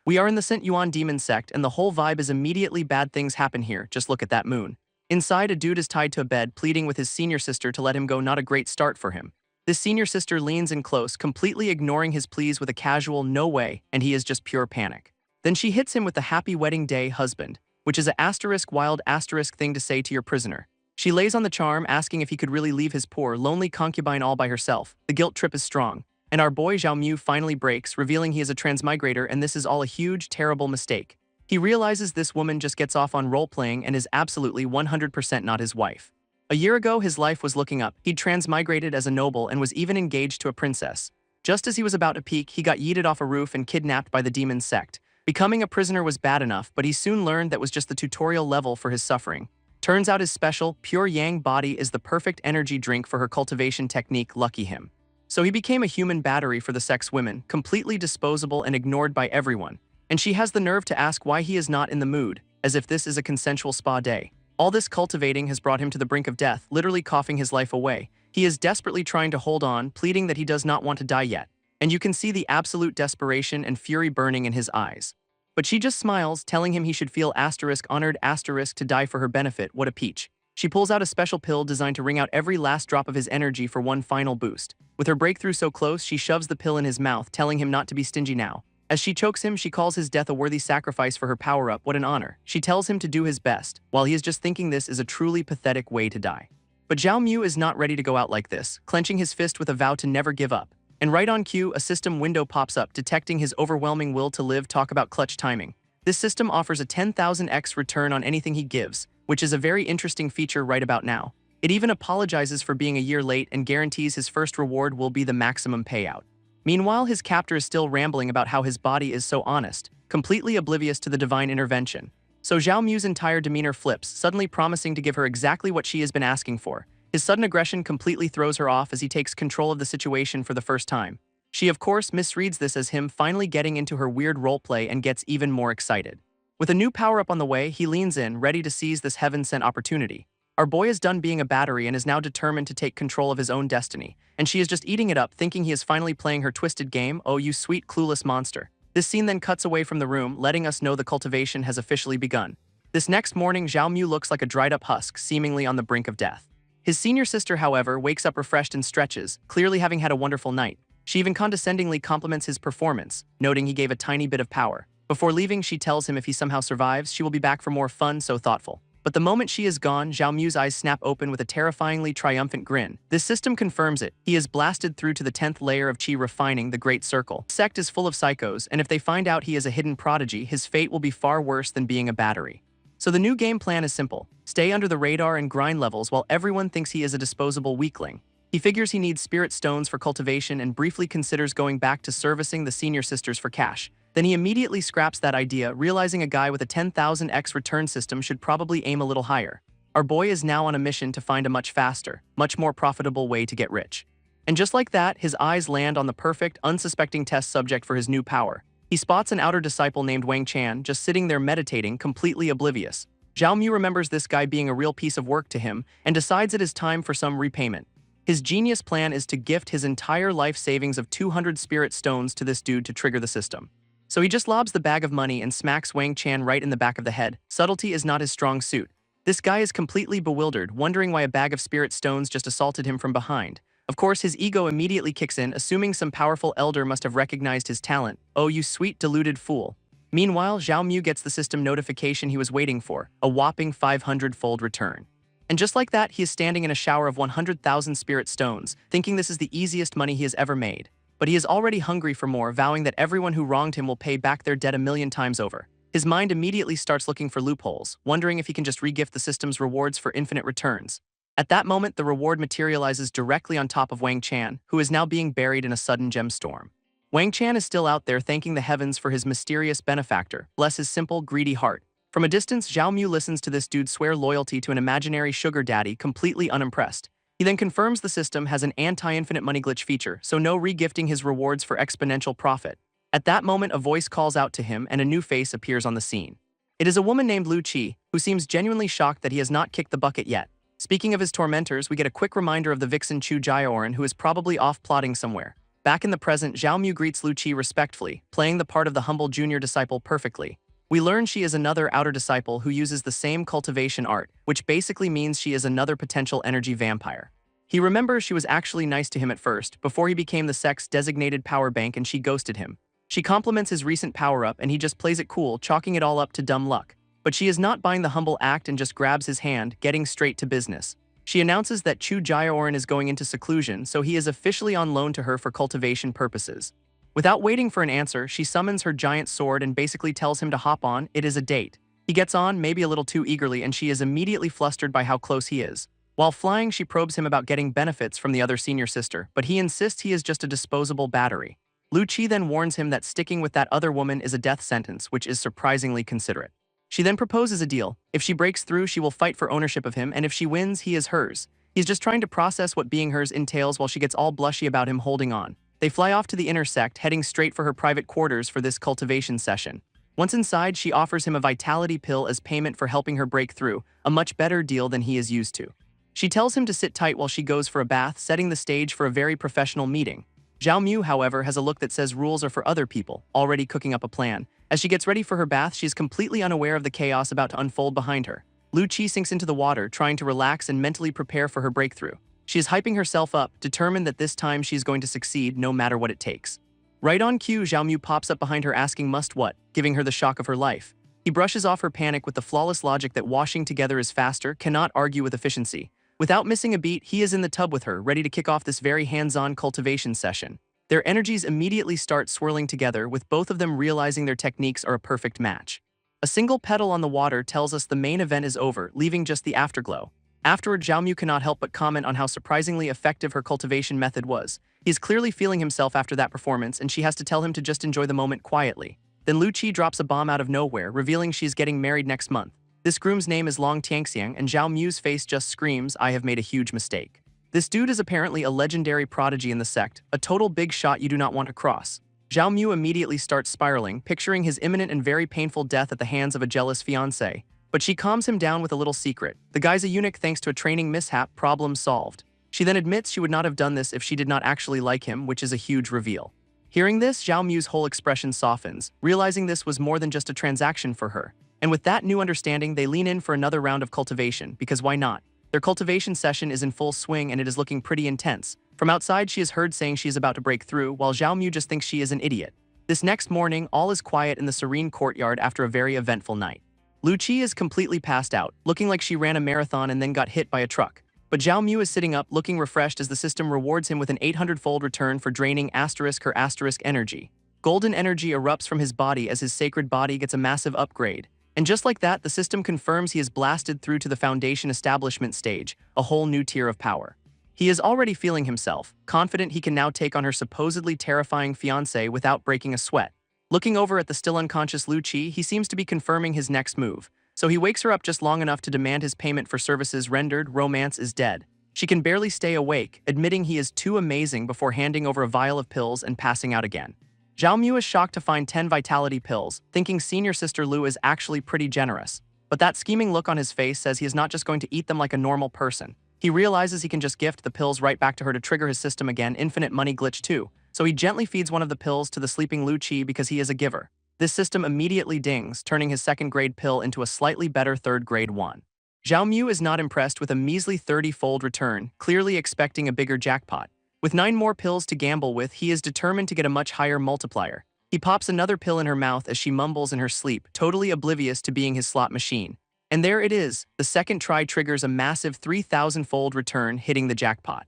We are in the Saint Yuan demon sect, and the whole vibe is immediately bad things happen here, just look at that moon. Inside, a dude is tied to a bed, pleading with his senior sister to let him go, not a great start for him. This senior sister leans in close, completely ignoring his pleas with a casual "no way," and he is just pure panic. Then she hits him with the "happy wedding day, husband," which is a wild thing to say to your prisoner. She lays on the charm, asking if he could really leave his poor, lonely concubine all by herself. The guilt trip is strong. And our boy Zhao Mu finally breaks, revealing he is a transmigrator, and this is all a huge, terrible mistake. He realizes this woman just gets off on role-playing and is absolutely 100% not his wife. A year ago, his life was looking up. He'd transmigrated as a noble and was even engaged to a princess. Just as he was about to peak, he got yeeted off a roof and kidnapped by the demon sect. Becoming a prisoner was bad enough, but he soon learned that was just the tutorial level for his suffering. Turns out his special, pure yang body is the perfect energy drink for her cultivation technique, lucky him. So he became a human battery for the sex women, completely disposable and ignored by everyone. And she has the nerve to ask why he is not in the mood, as if this is a consensual spa day. All this cultivating has brought him to the brink of death, literally coughing his life away. He is desperately trying to hold on, pleading that he does not want to die yet. And you can see the absolute desperation and fury burning in his eyes. But she just smiles, telling him he should feel *honored to die for her benefit. What a peach. She pulls out a special pill designed to wring out every last drop of his energy for one final boost. With her breakthrough so close, she shoves the pill in his mouth, telling him not to be stingy now. As she chokes him, she calls his death a worthy sacrifice for her power-up. What an honor. She tells him to do his best, while he is just thinking this is a truly pathetic way to die. But Zhao Mu is not ready to go out like this, clenching his fist with a vow to never give up. And right on cue, a system window pops up, detecting his overwhelming will to live. Talk about clutch timing. This system offers a 10,000x return on anything he gives, which is a very interesting feature right about now. It even apologizes for being a year late and guarantees his first reward will be the maximum payout. Meanwhile, his captor is still rambling about how his body is so honest, completely oblivious to the divine intervention. So Zhao Mu's entire demeanor flips, suddenly promising to give her exactly what she has been asking for. His sudden aggression completely throws her off as he takes control of the situation for the first time. She, of course, misreads this as him finally getting into her weird roleplay and gets even more excited. With a new power-up on the way, he leans in, ready to seize this heaven-sent opportunity. Our boy is done being a battery and is now determined to take control of his own destiny, and she is just eating it up, thinking he is finally playing her twisted game. Oh, you sweet, clueless monster. This scene then cuts away from the room, letting us know the cultivation has officially begun. This next morning, Zhao Mu looks like a dried-up husk, seemingly on the brink of death. His senior sister, however, wakes up refreshed and stretches, clearly having had a wonderful night. She even condescendingly compliments his performance, noting he gave a tiny bit of power. Before leaving, she tells him if he somehow survives, she will be back for more fun, so thoughtful. But the moment she is gone, Zhao Mu's eyes snap open with a terrifyingly triumphant grin. This system confirms it. He is blasted through to the 10th layer of Qi, refining the Great Circle. The sect is full of psychos, and if they find out he is a hidden prodigy, his fate will be far worse than being a battery. So the new game plan is simple. Stay under the radar and grind levels while everyone thinks he is a disposable weakling. He figures he needs spirit stones for cultivation and briefly considers going back to servicing the senior sisters for cash. Then he immediately scraps that idea, realizing a guy with a 10,000x return system should probably aim a little higher. Our boy is now on a mission to find a much faster, much more profitable way to get rich. And just like that, his eyes land on the perfect, unsuspecting test subject for his new power. He spots an outer disciple named Wang Chan just sitting there meditating, completely oblivious. Zhao Mu remembers this guy being a real piece of work to him and decides it is time for some repayment. His genius plan is to gift his entire life savings of 200 spirit stones to this dude to trigger the system. So he just lobs the bag of money and smacks Wang Chan right in the back of the head. Subtlety is not his strong suit. This guy is completely bewildered, wondering why a bag of spirit stones just assaulted him from behind. Of course, his ego immediately kicks in, assuming some powerful elder must have recognized his talent. Oh, you sweet, deluded fool. Meanwhile, Zhao Mu gets the system notification he was waiting for, a whopping 500-fold return. And just like that, he is standing in a shower of 100,000 spirit stones, thinking this is the easiest money he has ever made. But he is already hungry for more, vowing that everyone who wronged him will pay back their debt 1,000,000 times over. His mind immediately starts looking for loopholes, wondering if he can just regift the system's rewards for infinite returns. At that moment, the reward materializes directly on top of Wang Chan, who is now being buried in a sudden gemstorm. Wang Chan is still out there thanking the heavens for his mysterious benefactor, bless his simple, greedy heart. From a distance, Zhao Mu listens to this dude swear loyalty to an imaginary sugar daddy, completely unimpressed. He then confirms the system has an anti-infinite money glitch feature, so no regifting his rewards for exponential profit. At that moment, a voice calls out to him and a new face appears on the scene. It is a woman named Lu Qi, who seems genuinely shocked that he has not kicked the bucket yet. Speaking of his tormentors, we get a quick reminder of the vixen Chu Jiaoran, who is probably off plotting somewhere. Back in the present, Xiaomu greets Lu Qi respectfully, playing the part of the humble junior disciple perfectly. We learn she is another outer disciple who uses the same cultivation art, which basically means she is another potential energy vampire. He remembers she was actually nice to him at first, before he became the sect's designated power bank and she ghosted him. She compliments his recent power-up and he just plays it cool, chalking it all up to dumb luck. But she is not buying the humble act and just grabs his hand, getting straight to business. She announces that Chu Jaeoren is going into seclusion, so he is officially on loan to her for cultivation purposes. Without waiting for an answer, she summons her giant sword and basically tells him to hop on, it is a date. He gets on, maybe a little too eagerly, and she is immediately flustered by how close he is. While flying, she probes him about getting benefits from the other senior sister, but he insists he is just a disposable battery. Lu Qi then warns him that sticking with that other woman is a death sentence, which is surprisingly considerate. She then proposes a deal. If she breaks through, she will fight for ownership of him, and if she wins, he is hers. He's just trying to process what being hers entails while she gets all blushy about him holding on. They fly off to the inner sect, heading straight for her private quarters for this cultivation session. Once inside, she offers him a vitality pill as payment for helping her break through, a much better deal than he is used to. She tells him to sit tight while she goes for a bath, setting the stage for a very professional meeting. Zhao Mu, however, has a look that says rules are for other people, already cooking up a plan. As she gets ready for her bath, she is completely unaware of the chaos about to unfold behind her. Lu Qi sinks into the water, trying to relax and mentally prepare for her breakthrough. She is hyping herself up, determined that this time she is going to succeed no matter what it takes. Right on cue, Zhao Mu pops up behind her asking must what, giving her the shock of her life. He brushes off her panic with the flawless logic that washing together is faster, cannot argue with efficiency. Without missing a beat, he is in the tub with her, ready to kick off this very hands-on cultivation session. Their energies immediately start swirling together, with both of them realizing their techniques are a perfect match. A single petal on the water tells us the main event is over, leaving just the afterglow. Afterward, Zhao Mu cannot help but comment on how surprisingly effective her cultivation method was. He is clearly feeling himself after that performance, and she has to tell him to just enjoy the moment quietly. Then Lu Qi drops a bomb out of nowhere, revealing she's getting married next month. This groom's name is Long Tianxiang, and Zhao Mu's face just screams, I have made a huge mistake. This dude is apparently a legendary prodigy in the sect, a total big shot you do not want to cross. Zhao Mu immediately starts spiraling, picturing his imminent and very painful death at the hands of a jealous fiancé. But she calms him down with a little secret. The guy's a eunuch thanks to a training mishap, problem solved. She then admits she would not have done this if she did not actually like him, which is a huge reveal. Hearing this, Zhao Mu's whole expression softens, realizing this was more than just a transaction for her. And with that new understanding, they lean in for another round of cultivation, because why not? Their cultivation session is in full swing and it is looking pretty intense. From outside, she is heard saying she is about to break through, while Zhao Mu just thinks she is an idiot. This next morning, all is quiet in the serene courtyard after a very eventful night. Lu Qi is completely passed out, looking like she ran a marathon and then got hit by a truck. But Zhao Mu is sitting up, looking refreshed as the system rewards him with an 800-fold return for draining her energy. Golden energy erupts from his body as his sacred body gets a massive upgrade. And just like that, the system confirms he is blasted through to the foundation establishment stage, a whole new tier of power. He is already feeling himself, confident he can now take on her supposedly terrifying fiancé without breaking a sweat. Looking over at the still unconscious Lu Qi, he seems to be confirming his next move. So he wakes her up just long enough to demand his payment for services rendered. Romance is dead. She can barely stay awake, admitting he is too amazing before handing over a vial of pills and passing out again. Zhao Mu is shocked to find 10 vitality pills, thinking senior sister Lu is actually pretty generous. But that scheming look on his face says he is not just going to eat them like a normal person. He realizes he can just gift the pills right back to her to trigger his system again, infinite money glitch too. So he gently feeds one of the pills to the sleeping Lu Qi because he is a giver. This system immediately dings, turning his second-grade pill into a slightly better third-grade one. Zhao Mu is not impressed with a measly 30-fold return, clearly expecting a bigger jackpot. With 9 more pills to gamble with, he is determined to get a much higher multiplier. He pops another pill in her mouth as she mumbles in her sleep, totally oblivious to being his slot machine. And there it is, the second try triggers a massive 3,000-fold return, hitting the jackpot.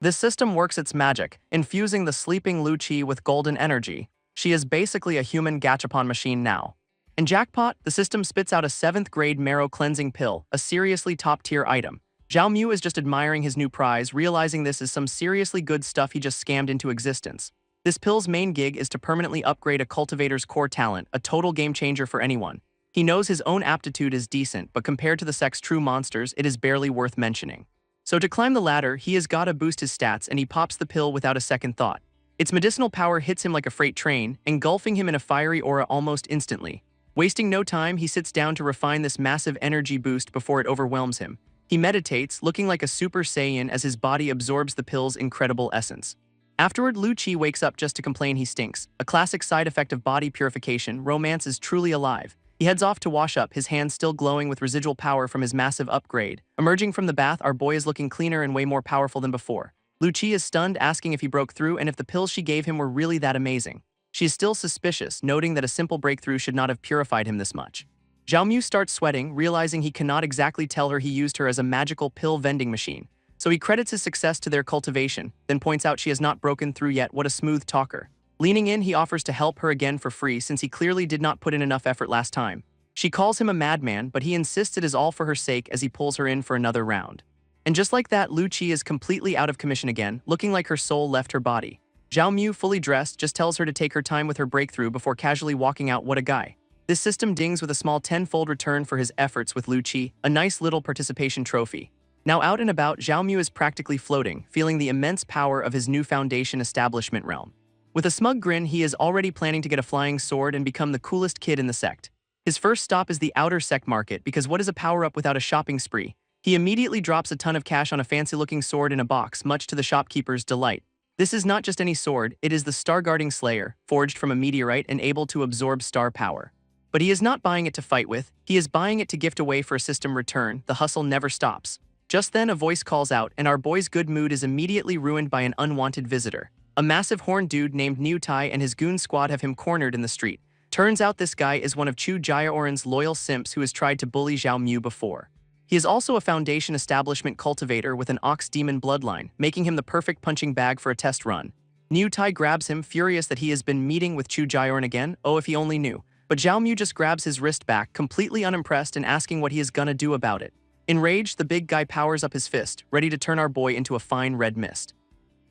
This system works its magic, infusing the sleeping Lu Qi with golden energy. She is basically a human gachapon machine now. In jackpot, the system spits out a 7th-grade marrow cleansing pill, a seriously top-tier item. Zhao Mu is just admiring his new prize, realizing this is some seriously good stuff he just scammed into existence. This pill's main gig is to permanently upgrade a cultivator's core talent, a total game changer for anyone. He knows his own aptitude is decent, but compared to the sect's true monsters, it is barely worth mentioning. So to climb the ladder, he has got to boost his stats, and he pops the pill without a second thought. Its medicinal power hits him like a freight train, engulfing him in a fiery aura almost instantly. Wasting no time, he sits down to refine this massive energy boost before it overwhelms him. He meditates, looking like a Super Saiyan as his body absorbs the pill's incredible essence. Afterward, Lu Qi wakes up just to complain he stinks. A classic side effect of body purification, romance is truly alive. He heads off to wash up, his hands still glowing with residual power from his massive upgrade. Emerging from the bath, our boy is looking cleaner and way more powerful than before. Lu Qi is stunned, asking if he broke through and if the pills she gave him were really that amazing. She is still suspicious, noting that a simple breakthrough should not have purified him this much. Zhao Mu starts sweating, realizing he cannot exactly tell her he used her as a magical pill vending machine. So he credits his success to their cultivation, then points out she has not broken through yet. What a smooth talker. Leaning in, he offers to help her again for free since he clearly did not put in enough effort last time. She calls him a madman, but he insists it is all for her sake as he pulls her in for another round. And just like that, Lu Qi is completely out of commission again, looking like her soul left her body. Zhao Mu, fully dressed, just tells her to take her time with her breakthrough before casually walking out. What a guy. This system dings with a small 10-fold return for his efforts with Lu Qi, a nice little participation trophy. Now out and about, Zhao Mu is practically floating, feeling the immense power of his new foundation establishment realm. With a smug grin, he is already planning to get a flying sword and become the coolest kid in the sect. His first stop is the outer sect market because what is a power-up without a shopping spree? He immediately drops a ton of cash on a fancy-looking sword in a box, much to the shopkeeper's delight. This is not just any sword, it is the Star-Guarding Slayer, forged from a meteorite and able to absorb star power. But he is not buying it to fight with, he is buying it to gift away for a system return. The hustle never stops. Just then a voice calls out, and our boy's good mood is immediately ruined by an unwanted visitor. A massive horned dude named Niu Tai and his goon squad have him cornered in the street. Turns out this guy is one of Chu Jiaoran's loyal simps who has tried to bully Zhao Mu before. He is also a foundation establishment cultivator with an ox demon bloodline, making him the perfect punching bag for a test run. Niu Tai grabs him, furious that he has been meeting with Chu Jiaoran again. Oh, if he only knew. But Zhao Mu just grabs his wrist back, completely unimpressed and asking what he is gonna do about it. Enraged, the big guy powers up his fist, ready to turn our boy into a fine red mist.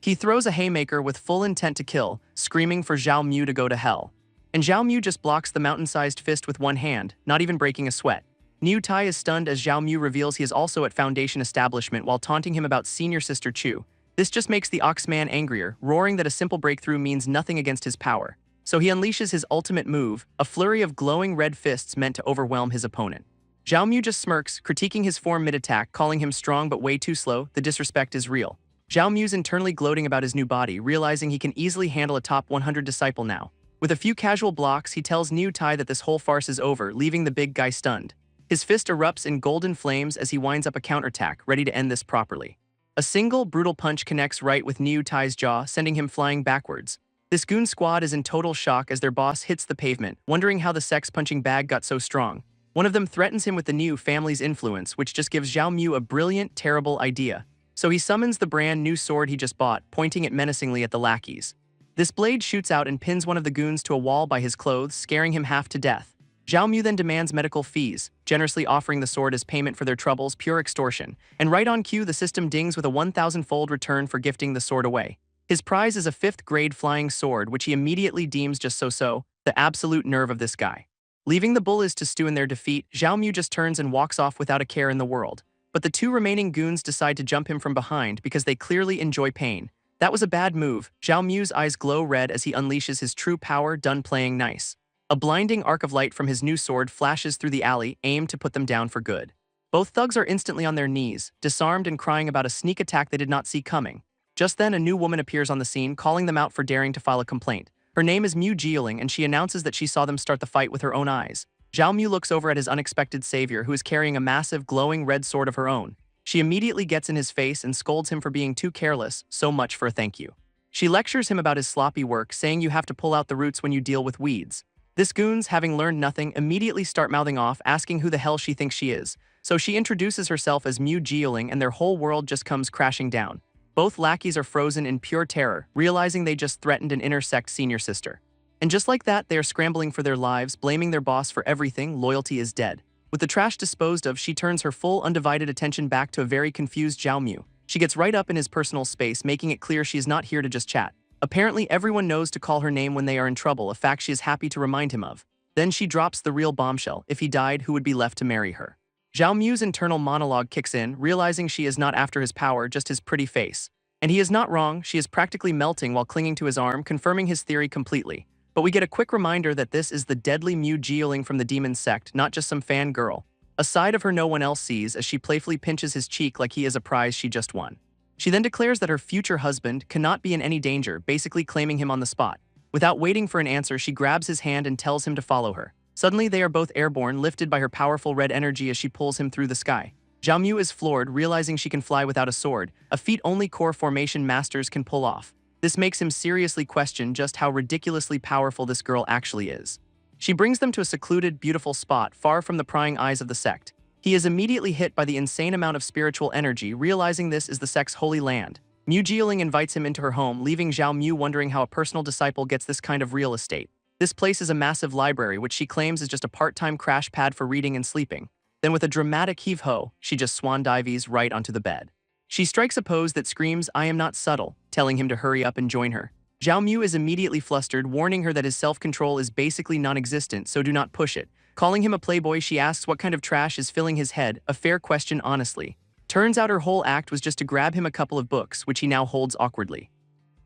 He throws a haymaker with full intent to kill, screaming for Zhao Mu to go to hell. And Zhao Mu just blocks the mountain-sized fist with one hand, not even breaking a sweat. Niu Tai is stunned as Zhao Mu reveals he is also at Foundation Establishment while taunting him about senior sister Chu. This just makes the Oxman angrier, roaring that a simple breakthrough means nothing against his power. So he unleashes his ultimate move, a flurry of glowing red fists meant to overwhelm his opponent. Zhao Mu just smirks, critiquing his form mid-attack, calling him strong but way too slow. The disrespect is real. Zhao Mu's internally gloating about his new body, realizing he can easily handle a top 100 disciple now. With a few casual blocks, he tells Niu Tai that this whole farce is over, leaving the big guy stunned. His fist erupts in golden flames as he winds up a counterattack, ready to end this properly. A single, brutal punch connects right with Niu Tai's jaw, sending him flying backwards. This goon squad is in total shock as their boss hits the pavement, wondering how the sex punching bag got so strong. One of them threatens him with the Niu family's influence, which just gives Zhao Mu a brilliant, terrible idea. So he summons the brand new sword he just bought, pointing it menacingly at the lackeys. This blade shoots out and pins one of the goons to a wall by his clothes, scaring him half to death. Zhao Mu then demands medical fees, generously offering the sword as payment for their troubles, pure extortion. And right on cue, the system dings with a 1,000-fold return for gifting the sword away. His prize is a 5th-grade flying sword, which he immediately deems just so-so, the absolute nerve of this guy. Leaving the bullies to stew in their defeat, Zhao Mu just turns and walks off without a care in the world. But the 2 remaining goons decide to jump him from behind because they clearly enjoy pain. That was a bad move. Zhao Mu's eyes glow red as he unleashes his true power, done playing nice. A blinding arc of light from his new sword flashes through the alley, aimed to put them down for good. Both thugs are instantly on their knees, disarmed and crying about a sneak attack they did not see coming. Just then, a new woman appears on the scene, calling them out for daring to file a complaint. Her name is Mu Jieling, and she announces that she saw them start the fight with her own eyes. Zhao Mu looks over at his unexpected savior, who is carrying a massive, glowing red sword of her own. She immediately gets in his face and scolds him for being too careless, so much for a thank you. She lectures him about his sloppy work, saying you have to pull out the roots when you deal with weeds. This goons, having learned nothing, immediately start mouthing off, asking who the hell she thinks she is. So she introduces herself as Mu Jieling, and their whole world just comes crashing down. Both lackeys are frozen in pure terror, realizing they just threatened an intersect senior sister. And just like that, they are scrambling for their lives, blaming their boss for everything. Loyalty is dead. With the trash disposed of, she turns her full, undivided attention back to a very confused Zhao Mu. She gets right up in his personal space, making it clear she is not here to just chat. Apparently, everyone knows to call her name when they are in trouble, a fact she is happy to remind him of. Then she drops the real bombshell. If he died, who would be left to marry her? Zhao Mu's internal monologue kicks in, realizing she is not after his power, just his pretty face. And he is not wrong, she is practically melting while clinging to his arm, confirming his theory completely. But we get a quick reminder that this is the deadly Mu Jieling from the demon sect, not just some fangirl. A side of her no one else sees as she playfully pinches his cheek like he is a prize she just won. She then declares that her future husband cannot be in any danger, basically claiming him on the spot. Without waiting for an answer, she grabs his hand and tells him to follow her. Suddenly, they are both airborne, lifted by her powerful red energy as she pulls him through the sky. Zhao Mu is floored, realizing she can fly without a sword, a feat only core formation masters can pull off. This makes him seriously question just how ridiculously powerful this girl actually is. She brings them to a secluded, beautiful spot far from the prying eyes of the sect. He is immediately hit by the insane amount of spiritual energy, realizing this is the sect's holy land. Mu Jieling invites him into her home, leaving Zhao Mu wondering how a personal disciple gets this kind of real estate. This place is a massive library, which she claims is just a part-time crash pad for reading and sleeping. Then with a dramatic heave-ho, she just swan dives right onto the bed. She strikes a pose that screams, "I am not subtle," telling him to hurry up and join her. Zhao Mu is immediately flustered, warning her that his self-control is basically non-existent, so do not push it. Calling him a playboy, she asks what kind of trash is filling his head, a fair question honestly. Turns out her whole act was just to grab him a couple of books, which he now holds awkwardly.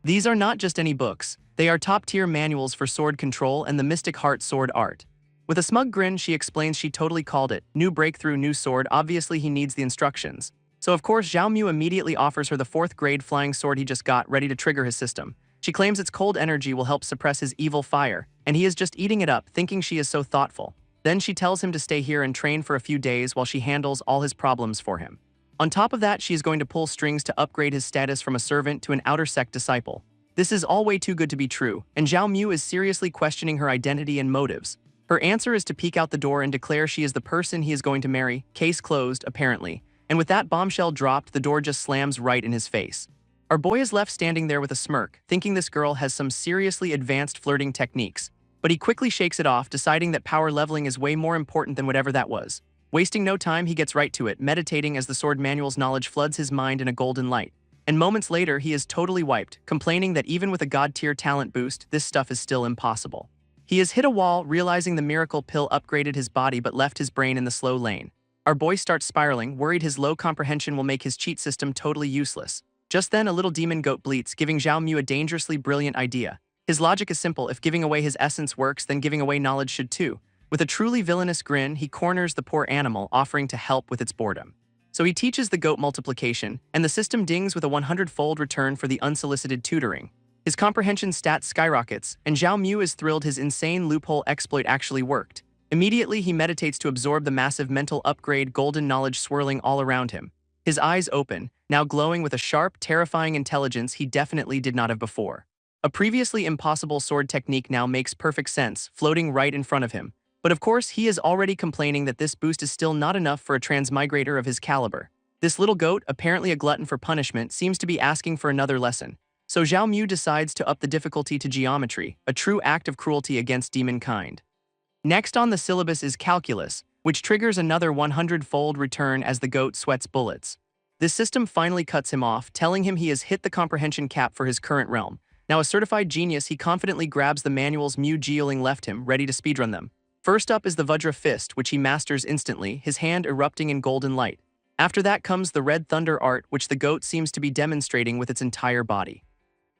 These are not just any books, they are top-tier manuals for sword control and the Mystic Heart sword art. With a smug grin, she explains she totally called it. New breakthrough, new sword, obviously he needs the instructions. So of course Zhao Mu immediately offers her the 4th grade flying sword he just got, ready to trigger his system. She claims its cold energy will help suppress his evil fire, and he is just eating it up, thinking she is so thoughtful. Then she tells him to stay here and train for a few days while she handles all his problems for him. On top of that, she is going to pull strings to upgrade his status from a servant to an outer sect disciple. This is all way too good to be true, and Zhao Mu is seriously questioning her identity and motives. Her answer is to peek out the door and declare she is the person he is going to marry, case closed, apparently. And with that bombshell dropped, the door just slams right in his face. Our boy is left standing there with a smirk, thinking this girl has some seriously advanced flirting techniques. But he quickly shakes it off, deciding that power leveling is way more important than whatever that was. Wasting no time, he gets right to it, meditating as the sword manual's knowledge floods his mind in a golden light. And moments later, he is totally wiped, complaining that even with a god-tier talent boost, this stuff is still impossible. He has hit a wall, realizing the miracle pill upgraded his body but left his brain in the slow lane. Our boy starts spiraling, worried his low comprehension will make his cheat system totally useless. Just then, a little demon goat bleats, giving Zhao Mu a dangerously brilliant idea. His logic is simple: if giving away his essence works, then giving away knowledge should too. With a truly villainous grin, he corners the poor animal, offering to help with its boredom. So he teaches the goat multiplication, and the system dings with a 100-fold return for the unsolicited tutoring. His comprehension stat skyrockets, and Zhao Mu is thrilled his insane loophole exploit actually worked. Immediately, he meditates to absorb the massive mental upgrade, golden knowledge swirling all around him. His eyes open, now glowing with a sharp, terrifying intelligence he definitely did not have before. A previously impossible sword technique now makes perfect sense, floating right in front of him. But of course, he is already complaining that this boost is still not enough for a transmigrator of his caliber. This little goat, apparently a glutton for punishment, seems to be asking for another lesson. So Zhao Mu decides to up the difficulty to geometry, a true act of cruelty against demon kind. Next on the syllabus is calculus, which triggers another 100-fold return as the goat sweats bullets. This system finally cuts him off, telling him he has hit the comprehension cap for his current realm. Now a certified genius, he confidently grabs the manuals Mu Jieling left him, ready to speedrun them. First up is the Vajra Fist, which he masters instantly, his hand erupting in golden light. After that comes the Red Thunder art, which the goat seems to be demonstrating with its entire body.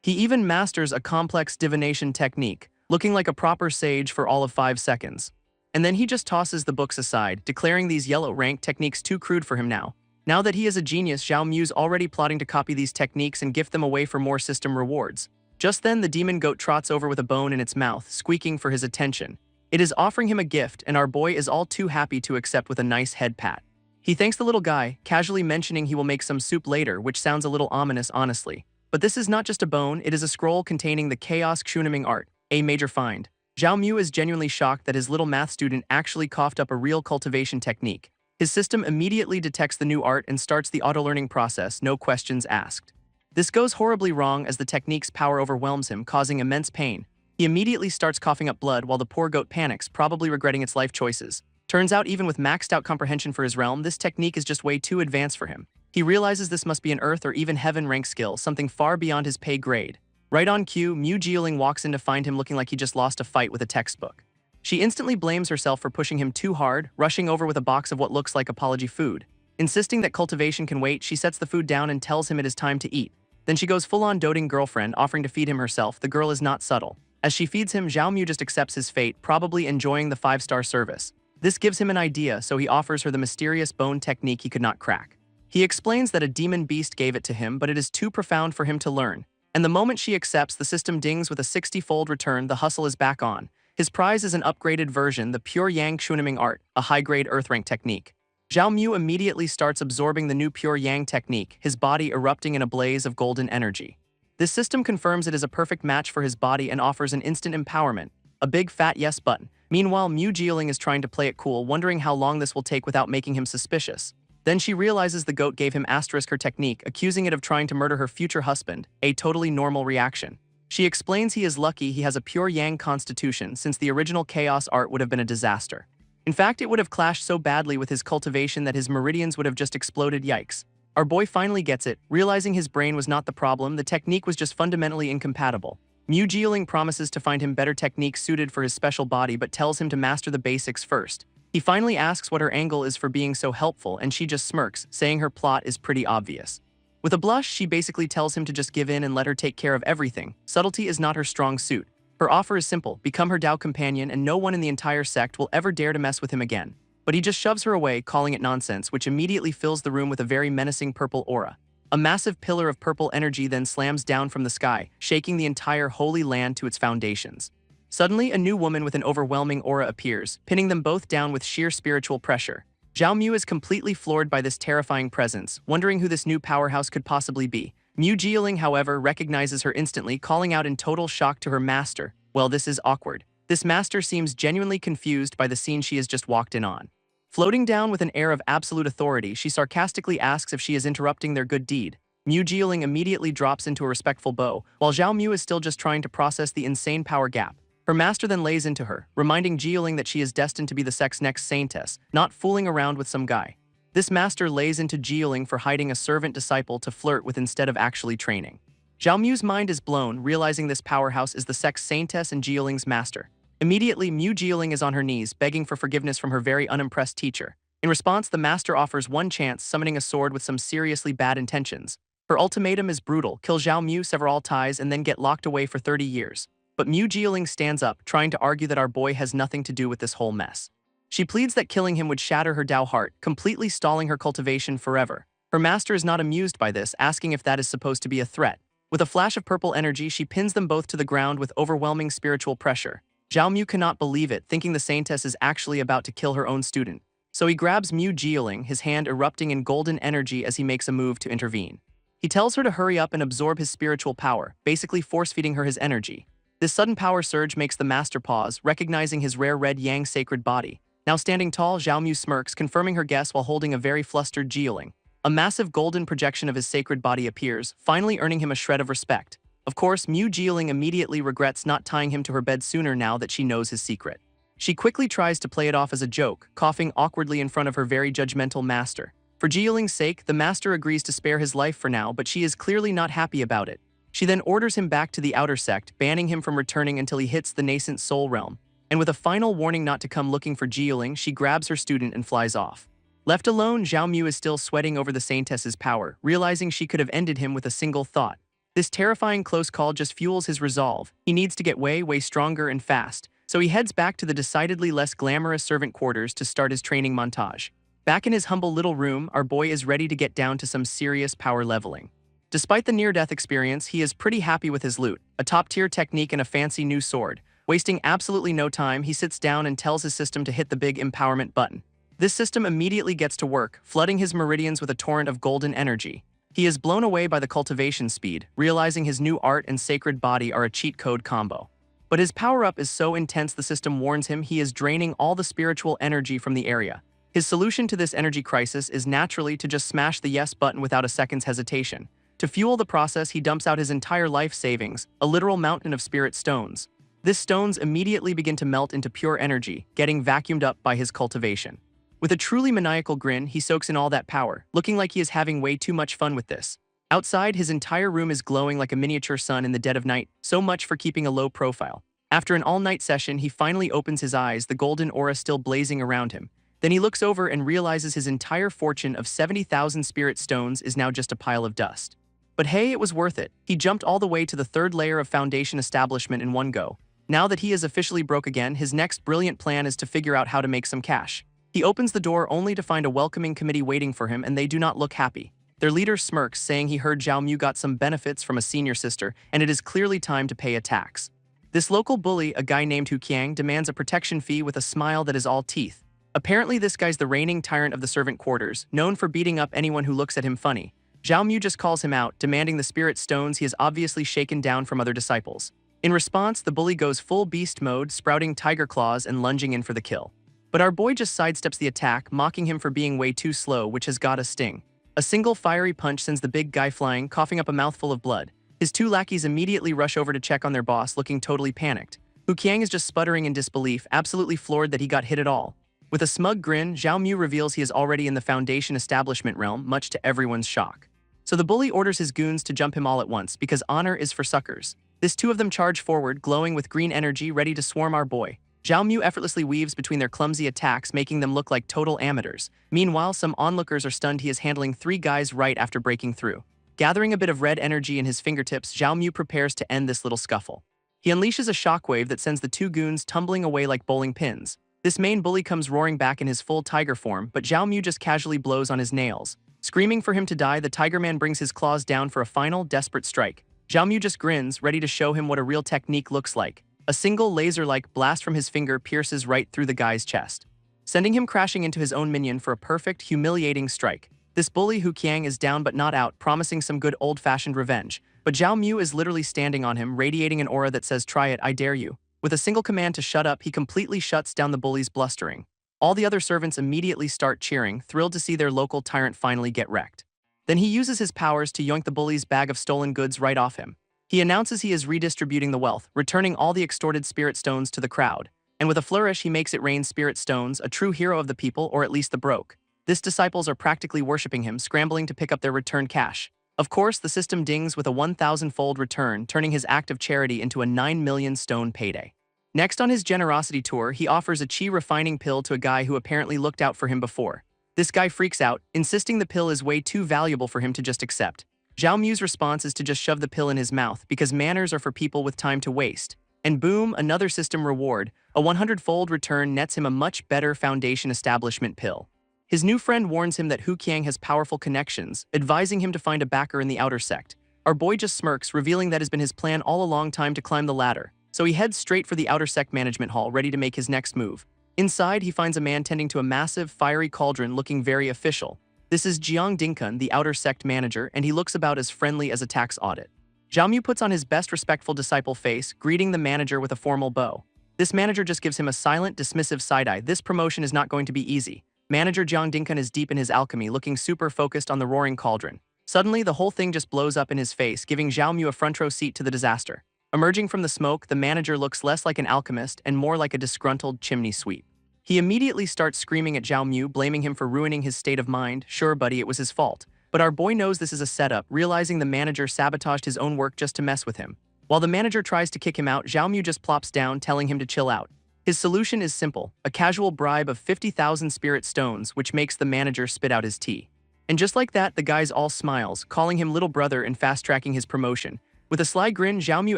He even masters a complex divination technique, looking like a proper sage for all of 5 seconds. And then he just tosses the books aside, declaring these yellow rank techniques too crude for him now. Now that he is a genius, Zhao Mu's already plotting to copy these techniques and gift them away for more system rewards. Just then, the demon goat trots over with a bone in its mouth, squeaking for his attention. It is offering him a gift, and our boy is all too happy to accept with a nice head pat. He thanks the little guy, casually mentioning he will make some soup later, which sounds a little ominous honestly. But this is not just a bone, it is a scroll containing the Chaos Shounen art, a major find. Zhao Mu is genuinely shocked that his little math student actually coughed up a real cultivation technique. His system immediately detects the new art and starts the auto-learning process, no questions asked. This goes horribly wrong as the technique's power overwhelms him, causing immense pain. He immediately starts coughing up blood while the poor goat panics, probably regretting its life choices. Turns out even with maxed out comprehension for his realm, this technique is just way too advanced for him. He realizes this must be an earth or even heaven rank skill, something far beyond his pay grade. Right on cue, Mu Jieling walks in to find him looking like he just lost a fight with a textbook. She instantly blames herself for pushing him too hard, rushing over with a box of what looks like apology food. Insisting that cultivation can wait, she sets the food down and tells him it is time to eat. Then she goes full-on doting girlfriend, offering to feed him herself. The girl is not subtle. As she feeds him, Zhao Mu just accepts his fate, probably enjoying the 5-star service. This gives him an idea, so he offers her the mysterious bone technique he could not crack. He explains that a demon beast gave it to him, but it is too profound for him to learn. And the moment she accepts, the system dings with a 60-fold return. The hustle is back on. His prize is an upgraded version, the pure Yang Shunaming art, a high-grade earth-rank technique. Zhao Mu immediately starts absorbing the new pure Yang technique, his body erupting in a blaze of golden energy. This system confirms it is a perfect match for his body and offers an instant empowerment, a big fat yes button. Meanwhile, Mu Jieling is trying to play it cool, wondering how long this will take without making him suspicious. Then she realizes the goat gave him asterisk her technique, accusing it of trying to murder her future husband, a totally normal reaction. She explains he is lucky he has a pure Yang constitution, since the original chaos art would have been a disaster. In fact, it would have clashed so badly with his cultivation that his meridians would have just exploded. Yikes. Our boy finally gets it, realizing his brain was not the problem, the technique was just fundamentally incompatible. Mu Jieling promises to find him better techniques suited for his special body but tells him to master the basics first. He finally asks what her angle is for being so helpful, and she just smirks, saying her plot is pretty obvious. With a blush, she basically tells him to just give in and let her take care of everything. Subtlety is not her strong suit. Her offer is simple: become her Tao companion and no one in the entire sect will ever dare to mess with him again. But he just shoves her away, calling it nonsense, which immediately fills the room with a very menacing purple aura. A massive pillar of purple energy then slams down from the sky, shaking the entire holy land to its foundations. Suddenly, a new woman with an overwhelming aura appears, pinning them both down with sheer spiritual pressure. Zhao Mu is completely floored by this terrifying presence, wondering who this new powerhouse could possibly be. Mu Jieling, however, recognizes her instantly, calling out in total shock to her master. Well, this is awkward. This master seems genuinely confused by the scene she has just walked in on. Floating down with an air of absolute authority, she sarcastically asks if she is interrupting their good deed. Mu Jieling immediately drops into a respectful bow, while Zhao Mu is still just trying to process the insane power gap. Her master then lays into her, reminding Jieling that she is destined to be the sect's next saintess, not fooling around with some guy. This master lays into Jieling for hiding a servant disciple to flirt with instead of actually training. Zhao Mu's mind is blown, realizing this powerhouse is the sect's saintess and Jieling's master. Immediately, Mu Jieling is on her knees, begging for forgiveness from her very unimpressed teacher. In response, the master offers one chance, summoning a sword with some seriously bad intentions. Her ultimatum is brutal: kill Zhao Mu, sever all ties, and then get locked away for 30 years. But Mu Jieling stands up, trying to argue that our boy has nothing to do with this whole mess. She pleads that killing him would shatter her Tao heart, completely stalling her cultivation forever. Her master is not amused by this, asking if that is supposed to be a threat. With a flash of purple energy, she pins them both to the ground with overwhelming spiritual pressure. Zhao Mu cannot believe it, thinking the saintess is actually about to kill her own student. So he grabs Mu Jieling, his hand erupting in golden energy as he makes a move to intervene. He tells her to hurry up and absorb his spiritual power, basically force-feeding her his energy. This sudden power surge makes the master pause, recognizing his rare red Yang sacred body. Now standing tall, Zhao Mu smirks, confirming her guess while holding a very flustered Jieling. A massive golden projection of his sacred body appears, finally earning him a shred of respect. Of course, Mu Jieling immediately regrets not tying him to her bed sooner now that she knows his secret. She quickly tries to play it off as a joke, coughing awkwardly in front of her very judgmental master. For Jieling's sake, the master agrees to spare his life for now, but she is clearly not happy about it. She then orders him back to the outer sect, banning him from returning until he hits the nascent soul realm. And with a final warning not to come looking for Jieling, she grabs her student and flies off. Left alone, Zhao Mu is still sweating over the saintess's power, realizing she could have ended him with a single thought. This terrifying close call just fuels his resolve. He needs to get way stronger and fast, so he heads back to the decidedly less glamorous servant quarters to start his training montage. Back in his humble little room, our boy is ready to get down to some serious power leveling. Despite the near-death experience, he is pretty happy with his loot, a top-tier technique and a fancy new sword. Wasting absolutely no time, he sits down and tells his system to hit the big empowerment button. This system immediately gets to work, flooding his meridians with a torrent of golden energy. He is blown away by the cultivation speed, realizing his new art and sacred body are a cheat code combo. But his power-up is so intense the system warns him he is draining all the spiritual energy from the area. His solution to this energy crisis is naturally to just smash the yes button without a second's hesitation. To fuel the process, he dumps out his entire life savings, a literal mountain of spirit stones. These stones immediately begin to melt into pure energy, getting vacuumed up by his cultivation. With a truly maniacal grin, he soaks in all that power, looking like he is having way too much fun with this. Outside, his entire room is glowing like a miniature sun in the dead of night, so much for keeping a low profile. After an all-night session, he finally opens his eyes, the golden aura still blazing around him. Then he looks over and realizes his entire fortune of 70,000 spirit stones is now just a pile of dust. But hey, it was worth it. He jumped all the way to the third layer of foundation establishment in one go. Now that he is officially broke again, his next brilliant plan is to figure out how to make some cash. He opens the door only to find a welcoming committee waiting for him, and they do not look happy. Their leader smirks, saying he heard Zhao Mu got some benefits from a senior sister, and it is clearly time to pay a tax. This local bully, a guy named Hu Qiang, demands a protection fee with a smile that is all teeth. Apparently this guy's the reigning tyrant of the servant quarters, known for beating up anyone who looks at him funny. Zhao Mu just calls him out, demanding the spirit stones he has obviously shaken down from other disciples. In response, the bully goes full beast mode, sprouting tiger claws and lunging in for the kill. But our boy just sidesteps the attack, mocking him for being way too slow, which has got a sting. A single fiery punch sends the big guy flying, coughing up a mouthful of blood. His two lackeys immediately rush over to check on their boss, looking totally panicked. Hu Qiang is just sputtering in disbelief, absolutely floored that he got hit at all. With a smug grin, Zhao Mu reveals he is already in the Foundation establishment realm, much to everyone's shock. So the bully orders his goons to jump him all at once, because honor is for suckers. This two of them charge forward, glowing with green energy, ready to swarm our boy. Zhao Mu effortlessly weaves between their clumsy attacks, making them look like total amateurs. Meanwhile, some onlookers are stunned he is handling 3 guys right after breaking through. Gathering a bit of red energy in his fingertips, Zhao Mu prepares to end this little scuffle. He unleashes a shockwave that sends the 2 goons tumbling away like bowling pins. This main bully comes roaring back in his full tiger form, but Zhao Mu just casually blows on his nails. Screaming for him to die, the Tiger Man brings his claws down for a final, desperate strike. Zhao Mu just grins, ready to show him what a real technique looks like. A single laser-like blast from his finger pierces right through the guy's chest, sending him crashing into his own minion for a perfect, humiliating strike. This bully Hu Qiang is down but not out, promising some good old-fashioned revenge. But Zhao Mu is literally standing on him, radiating an aura that says, "Try it, I dare you." With a single command to shut up, he completely shuts down the bully's blustering. All the other servants immediately start cheering, thrilled to see their local tyrant finally get wrecked. Then he uses his powers to yoink the bully's bag of stolen goods right off him. He announces he is redistributing the wealth, returning all the extorted spirit stones to the crowd. And with a flourish, he makes it rain spirit stones, a true hero of the people, or at least the broke. His disciples are practically worshipping him, scrambling to pick up their returned cash. Of course, the system dings with a 1,000-fold return, turning his act of charity into a 9 million stone payday. Next on his generosity tour, he offers a chi refining pill to a guy who apparently looked out for him before. This guy freaks out, insisting the pill is way too valuable for him to just accept. Zhao Mu's response is to just shove the pill in his mouth, because manners are for people with time to waste. And boom, another system reward, a 100-fold return nets him a much better Foundation establishment pill. His new friend warns him that Hu Qiang has powerful connections, advising him to find a backer in the outer sect. Our boy just smirks, revealing that has been his plan all along time to climb the ladder. So he heads straight for the outer sect management hall, ready to make his next move. Inside, he finds a man tending to a massive, fiery cauldron looking very official. This is Jiang Dingkun, the outer sect manager, and he looks about as friendly as a tax audit. Zhao Mu puts on his best respectful disciple face, greeting the manager with a formal bow. This manager just gives him a silent, dismissive side-eye. This promotion is not going to be easy. Manager Jiang Dingkun is deep in his alchemy, looking super focused on the roaring cauldron. Suddenly, the whole thing just blows up in his face, giving Zhao Mu a front row seat to the disaster. Emerging from the smoke, the manager looks less like an alchemist and more like a disgruntled chimney sweep. He immediately starts screaming at Zhao Mu, blaming him for ruining his state of mind. Sure, buddy, it was his fault. But our boy knows this is a setup, realizing the manager sabotaged his own work just to mess with him. While the manager tries to kick him out, Zhao Mu just plops down, telling him to chill out. His solution is simple, a casual bribe of 50,000 spirit stones, which makes the manager spit out his tea. And just like that, the guy's all smiles, calling him little brother and fast-tracking his promotion. With a sly grin, Zhao Mu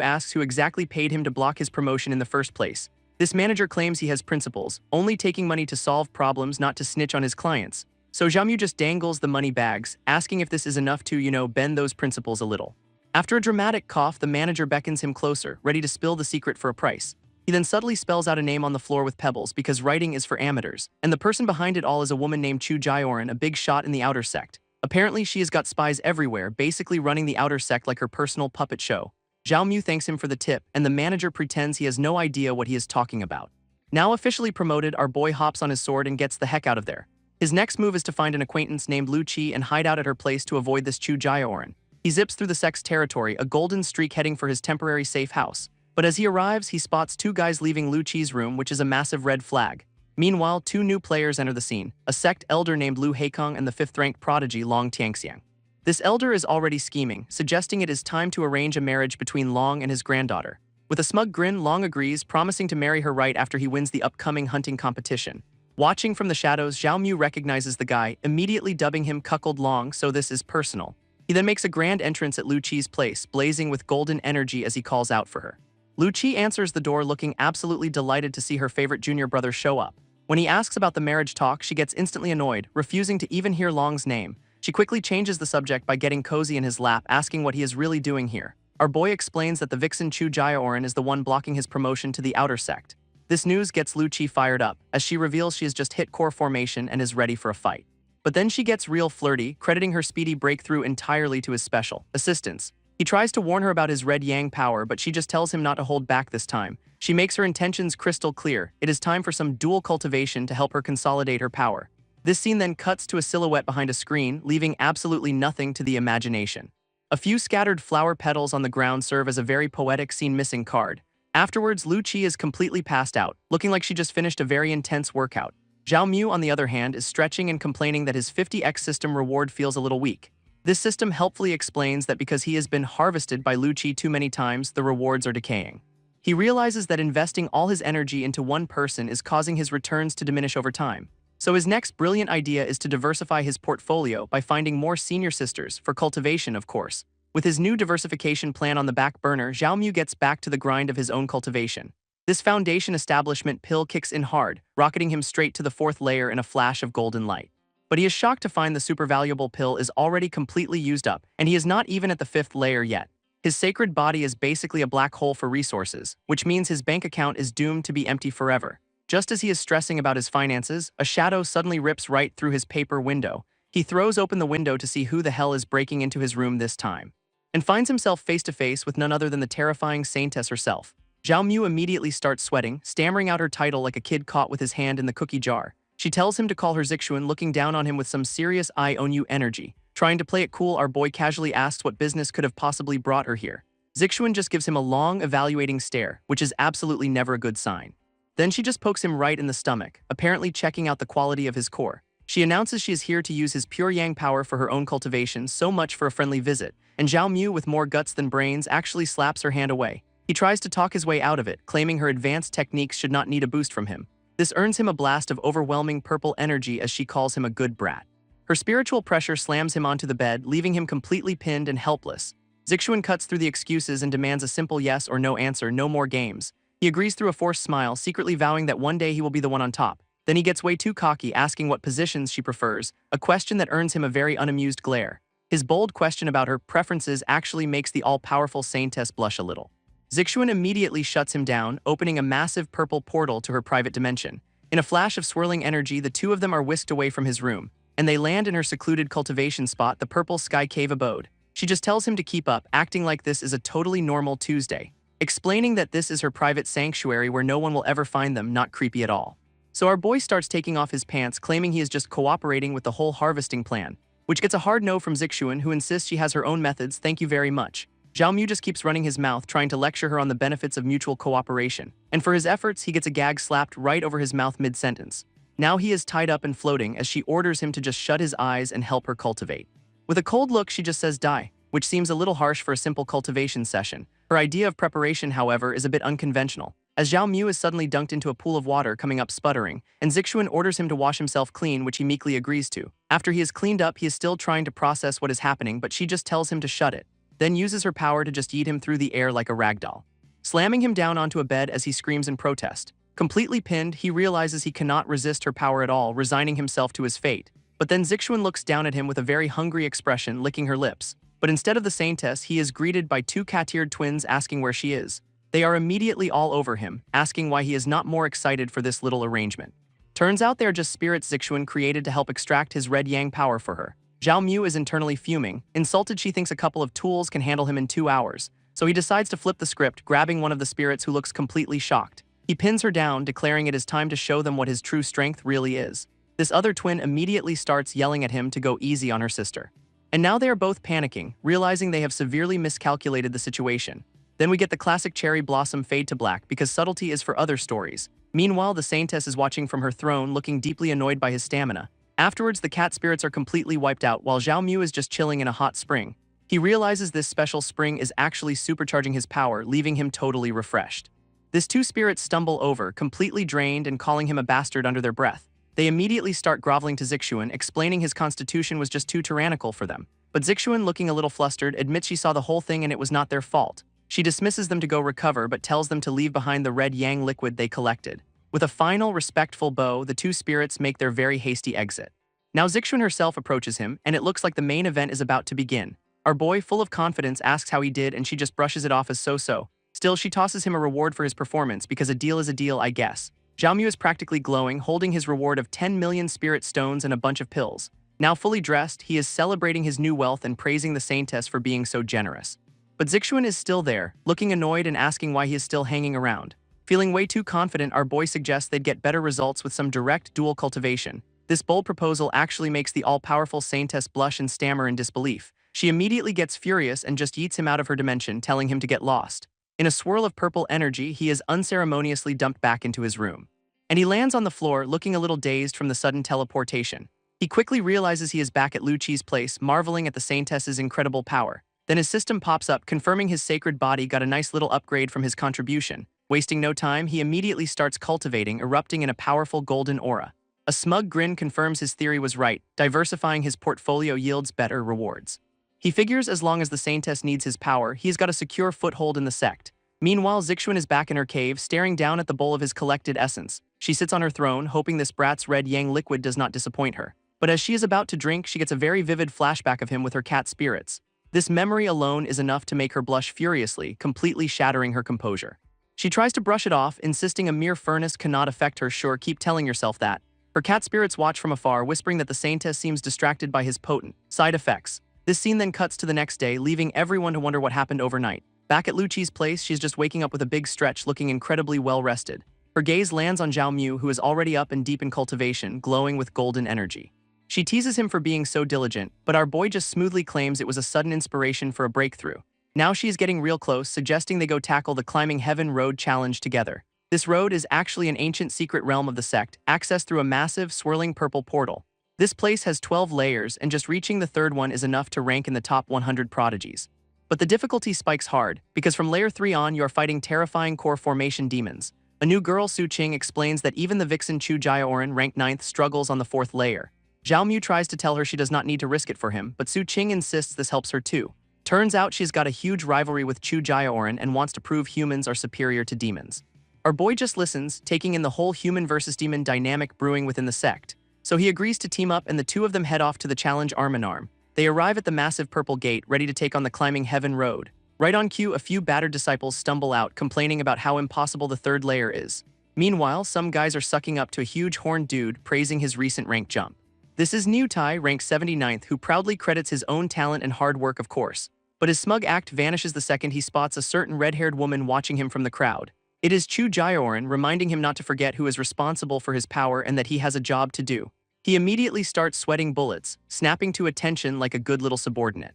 asks who exactly paid him to block his promotion in the first place. This manager claims he has principles, only taking money to solve problems, not to snitch on his clients. So Zhao Mu just dangles the money bags, asking if this is enough to, bend those principles a little. After a dramatic cough, the manager beckons him closer, ready to spill the secret for a price. He then subtly spells out a name on the floor with pebbles, because writing is for amateurs, and the person behind it all is a woman named Chu Jioran, a big shot in the outer sect. Apparently, she has got spies everywhere, basically running the outer sect like her personal puppet show. Zhao Mu thanks him for the tip, and the manager pretends he has no idea what he is talking about. Now officially promoted, our boy hops on his sword and gets the heck out of there. His next move is to find an acquaintance named Lu Qi and hide out at her place to avoid this Chu Jioran. He zips through the sect's territory, a golden streak heading for his temporary safe house. But as he arrives, he spots 2 guys leaving Lu Qi's room, which is a massive red flag. Meanwhile, 2 new players enter the scene, a sect elder named Lu Heikong and the 5th-ranked prodigy Long Tiangxiang. This elder is already scheming, suggesting it is time to arrange a marriage between Long and his granddaughter. With a smug grin, Long agrees, promising to marry her right after he wins the upcoming hunting competition. Watching from the shadows, Zhao Mu recognizes the guy, immediately dubbing him Cuckold Long, so this is personal. He then makes a grand entrance at Lu Qi's place, blazing with golden energy as he calls out for her. Lu Qi answers the door, looking absolutely delighted to see her favorite junior brother show up. When he asks about the marriage talk, she gets instantly annoyed, refusing to even hear Long's name. She quickly changes the subject by getting cozy in his lap, asking what he is really doing here. Our boy explains that the vixen Chu Jaeorin is the one blocking his promotion to the outer sect. This news gets Lu Chi fired up, as she reveals she has just hit core formation and is ready for a fight. But then she gets real flirty, crediting her speedy breakthrough entirely to his special assistance. He tries to warn her about his red yang power, but she just tells him not to hold back this time. She makes her intentions crystal clear. It is time for some dual cultivation to help her consolidate her power. This scene then cuts to a silhouette behind a screen, leaving absolutely nothing to the imagination. A few scattered flower petals on the ground serve as a very poetic scene missing card. Afterwards, Lu Chi is completely passed out, looking like she just finished a very intense workout. Zhao Mu, on the other hand, is stretching and complaining that his 50x system reward feels a little weak. This system helpfully explains that because he has been harvested by Lu Chi too many times, the rewards are decaying. He realizes that investing all his energy into one person is causing his returns to diminish over time. So his next brilliant idea is to diversify his portfolio by finding more senior sisters, for cultivation of course. With his new diversification plan on the back burner, Zhao Mu gets back to the grind of his own cultivation. This foundation establishment pill kicks in hard, rocketing him straight to the 4th layer in a flash of golden light. But he is shocked to find the super valuable pill is already completely used up, and he is not even at the 5th layer yet. His sacred body is basically a black hole for resources, which means his bank account is doomed to be empty forever. Just as he is stressing about his finances, a shadow suddenly rips right through his paper window. He throws open the window to see who the hell is breaking into his room this time, and finds himself face to face with none other than the terrifying Saintess herself. Zhao Mu immediately starts sweating, stammering out her title like a kid caught with his hand in the cookie jar. She tells him to call her Zixuan, looking down on him with some serious I own you energy. Trying to play it cool, our boy casually asks what business could have possibly brought her here. Zixuan just gives him a long, evaluating stare, which is absolutely never a good sign. Then she just pokes him right in the stomach, apparently checking out the quality of his core. She announces she is here to use his pure yang power for her own cultivation, so much for a friendly visit, and Zhao Mu, with more guts than brains, actually slaps her hand away. He tries to talk his way out of it, claiming her advanced techniques should not need a boost from him. This earns him a blast of overwhelming purple energy as she calls him a good brat. Her spiritual pressure slams him onto the bed, leaving him completely pinned and helpless. Zixuan cuts through the excuses and demands a simple yes or no answer, no more games. He agrees through a forced smile, secretly vowing that one day he will be the one on top. Then he gets way too cocky, asking what positions she prefers, a question that earns him a very unamused glare. His bold question about her preferences actually makes the all-powerful Saintess blush a little. Zixuan immediately shuts him down, opening a massive purple portal to her private dimension. In a flash of swirling energy, the two of them are whisked away from his room, and they land in her secluded cultivation spot, the purple sky cave abode. She just tells him to keep up, acting like this is a totally normal Tuesday, explaining that this is her private sanctuary where no one will ever find them, not creepy at all. So our boy starts taking off his pants, claiming he is just cooperating with the whole harvesting plan, which gets a hard no from Zixuan, who insists she has her own methods, thank you very much. Zhao Mu just keeps running his mouth, trying to lecture her on the benefits of mutual cooperation, and for his efforts, he gets a gag slapped right over his mouth mid-sentence. Now he is tied up and floating as she orders him to just shut his eyes and help her cultivate. With a cold look, she just says die, which seems a little harsh for a simple cultivation session. Her idea of preparation, however, is a bit unconventional, as Zhao Mu is suddenly dunked into a pool of water, coming up sputtering, and Zixuan orders him to wash himself clean, which he meekly agrees to. After he is cleaned up, he is still trying to process what is happening, but she just tells him to shut it, then uses her power to just yeet him through the air like a ragdoll, slamming him down onto a bed as he screams in protest. Completely pinned, he realizes he cannot resist her power at all, resigning himself to his fate. But then Zixuan looks down at him with a very hungry expression, licking her lips. But instead of the Saintess, he is greeted by two cat-eared twins asking where she is. They are immediately all over him, asking why he is not more excited for this little arrangement. Turns out they are just spirits Zixuan created to help extract his red yang power for her. Zhao Mu is internally fuming. Insulted, she thinks a couple of tools can handle him in 2 hours, so he decides to flip the script, grabbing one of the spirits who looks completely shocked. He pins her down, declaring it is time to show them what his true strength really is. This other twin immediately starts yelling at him to go easy on her sister. And now they are both panicking, realizing they have severely miscalculated the situation. Then we get the classic cherry blossom fade to black because subtlety is for other stories. Meanwhile, the Saintess is watching from her throne, looking deeply annoyed by his stamina. Afterwards, the cat spirits are completely wiped out while Zhao Mu is just chilling in a hot spring. He realizes this special spring is actually supercharging his power, leaving him totally refreshed. These two spirits stumble over, completely drained and calling him a bastard under their breath. They immediately start groveling to Zixuan, explaining his constitution was just too tyrannical for them. But Zixuan, looking a little flustered, admits she saw the whole thing and it was not their fault. She dismisses them to go recover but tells them to leave behind the red yang liquid they collected. With a final, respectful bow, the two spirits make their very hasty exit. Now Zixuan herself approaches him, and it looks like the main event is about to begin. Our boy, full of confidence, asks how he did, and she just brushes it off as so-so. Still, she tosses him a reward for his performance because a deal is a deal, I guess. Xiaomu is practically glowing, holding his reward of 10 million spirit stones and a bunch of pills. Now fully dressed, he is celebrating his new wealth and praising the saintess for being so generous. But Zixuan is still there, looking annoyed and asking why he is still hanging around. Feeling way too confident, our boy suggests they'd get better results with some direct dual cultivation. This bold proposal actually makes the all-powerful saintess blush and stammer in disbelief. She immediately gets furious and just yeets him out of her dimension, telling him to get lost. In a swirl of purple energy, he is unceremoniously dumped back into his room. And he lands on the floor, looking a little dazed from the sudden teleportation. He quickly realizes he is back at Lu Chi's place, marveling at the saintess's incredible power. Then his system pops up, confirming his sacred body got a nice little upgrade from his contribution. Wasting no time, he immediately starts cultivating, erupting in a powerful golden aura. A smug grin confirms his theory was right. Diversifying his portfolio yields better rewards. He figures as long as the saintess needs his power, he's got a secure foothold in the sect. Meanwhile, Zixuan is back in her cave, staring down at the bowl of his collected essence. She sits on her throne, hoping this brat's red yang liquid does not disappoint her. But as she is about to drink, she gets a very vivid flashback of him with her cat spirits. This memory alone is enough to make her blush furiously, completely shattering her composure. She tries to brush it off, insisting a mere furnace cannot affect her. Sure, keep telling yourself that. Her cat spirits watch from afar, whispering that the saintess seems distracted by his potent side effects. This scene then cuts to the next day, leaving everyone to wonder what happened overnight. Back at Lu Chi's place, she's just waking up with a big stretch, looking incredibly well-rested. Her gaze lands on Xiaomu, who is already up and deep in cultivation, glowing with golden energy. She teases him for being so diligent, but our boy just smoothly claims it was a sudden inspiration for a breakthrough. Now she is getting real close, suggesting they go tackle the Climbing Heaven Road challenge together. This road is actually an ancient secret realm of the sect, accessed through a massive, swirling purple portal. This place has 12 layers, and just reaching the third one is enough to rank in the top 100 prodigies. But the difficulty spikes hard, because from layer 3 on, you are fighting terrifying core formation demons. A new girl, Su Qing, explains that even the vixen Chu Jiaoran, ranked 9th, struggles on the 4th layer. Zhao Mu tries to tell her she does not need to risk it for him, but Su Qing insists this helps her too. Turns out she's got a huge rivalry with Chu Jiaoran and wants to prove humans are superior to demons. Our boy just listens, taking in the whole human versus demon dynamic brewing within the sect. So he agrees to team up, and the two of them head off to the challenge arm in arm. They arrive at the massive purple gate, ready to take on the Climbing Heaven Road. Right on cue, a few battered disciples stumble out, complaining about how impossible the third layer is. Meanwhile, some guys are sucking up to a huge horned dude, praising his recent rank jump. This is Niu Tai, ranked 79th, who proudly credits his own talent and hard work, of course. But his smug act vanishes the second he spots a certain red-haired woman watching him from the crowd. It is Chu Jiaoran, reminding him not to forget who is responsible for his power and that he has a job to do. He immediately starts sweating bullets, snapping to attention like a good little subordinate.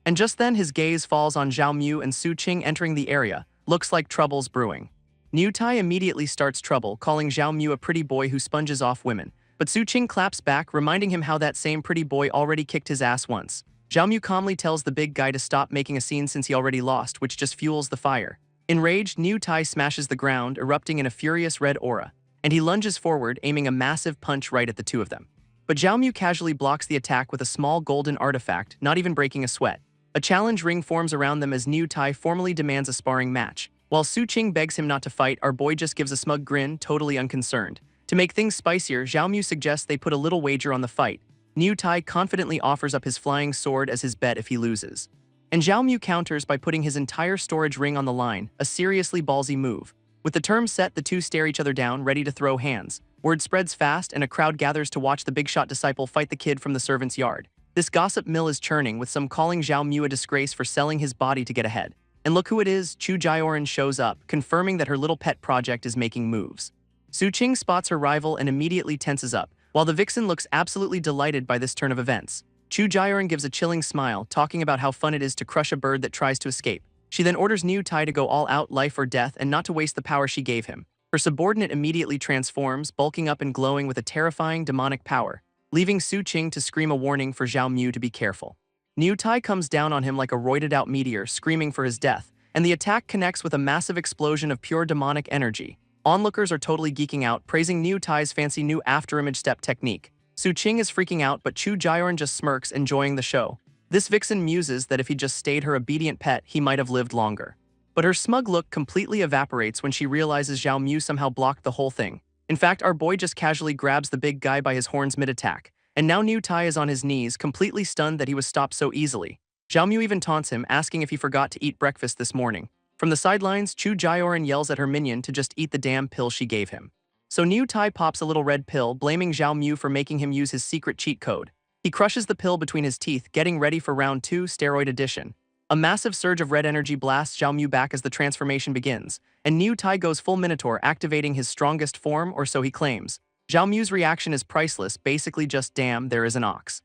And just then his gaze falls on Zhao Mu and Su Qing entering the area. Looks like trouble's brewing. Niu Tai immediately starts trouble, calling Zhao Mu a pretty boy who sponges off women. But Su Qing claps back, reminding him how that same pretty boy already kicked his ass once. Zhao Mu calmly tells the big guy to stop making a scene since he already lost, which just fuels the fire. Enraged, Niu Tai smashes the ground, erupting in a furious red aura. And he lunges forward, aiming a massive punch right at the two of them. But Zhao Mu casually blocks the attack with a small golden artifact, not even breaking a sweat. A challenge ring forms around them as Niu Tai formally demands a sparring match. While Su Qing begs him not to fight, our boy just gives a smug grin, totally unconcerned. To make things spicier, Zhao Mu suggests they put a little wager on the fight. Niu Tai confidently offers up his flying sword as his bet if he loses. And Zhao Mu counters by putting his entire storage ring on the line, a seriously ballsy move. With the terms set, the two stare each other down, ready to throw hands. Word spreads fast, and a crowd gathers to watch the big shot disciple fight the kid from the servant's yard. This gossip mill is churning, with some calling Zhao Mu a disgrace for selling his body to get ahead. And look who it is, Chu Jiaoran shows up, confirming that her little pet project is making moves. Su Qing spots her rival and immediately tenses up, while the vixen looks absolutely delighted by this turn of events. Chu Jiaoran gives a chilling smile, talking about how fun it is to crush a bird that tries to escape. She then orders Niu Tai to go all out, life or death, and not to waste the power she gave him. Her subordinate immediately transforms, bulking up and glowing with a terrifying demonic power, leaving Su Qing to scream a warning for Zhao Mu to be careful. Niu Tai comes down on him like a roided-out meteor, screaming for his death, and the attack connects with a massive explosion of pure demonic energy. Onlookers are totally geeking out, praising Niu Tai's fancy new afterimage step technique. Su Qing is freaking out, but Chu Jiaoran just smirks, enjoying the show. This vixen muses that if he just stayed her obedient pet, he might have lived longer. But her smug look completely evaporates when she realizes Zhao Mu somehow blocked the whole thing. In fact, our boy just casually grabs the big guy by his horns mid-attack, and now New Tai is on his knees, completely stunned that he was stopped so easily. Zhao Mu even taunts him, asking if he forgot to eat breakfast this morning. From the sidelines, Chu Jioran yells at her minion to just eat the damn pill she gave him. So New Tai pops a little red pill, blaming Zhao Mu for making him use his secret cheat code. He crushes the pill between his teeth, getting ready for round 2 steroid edition. A massive surge of red energy blasts Zhao Mu back as the transformation begins, and New Tai goes full Minotaur, activating his strongest form, or so he claims. Zhao Mu's reaction is priceless, basically just damn, there is an ox.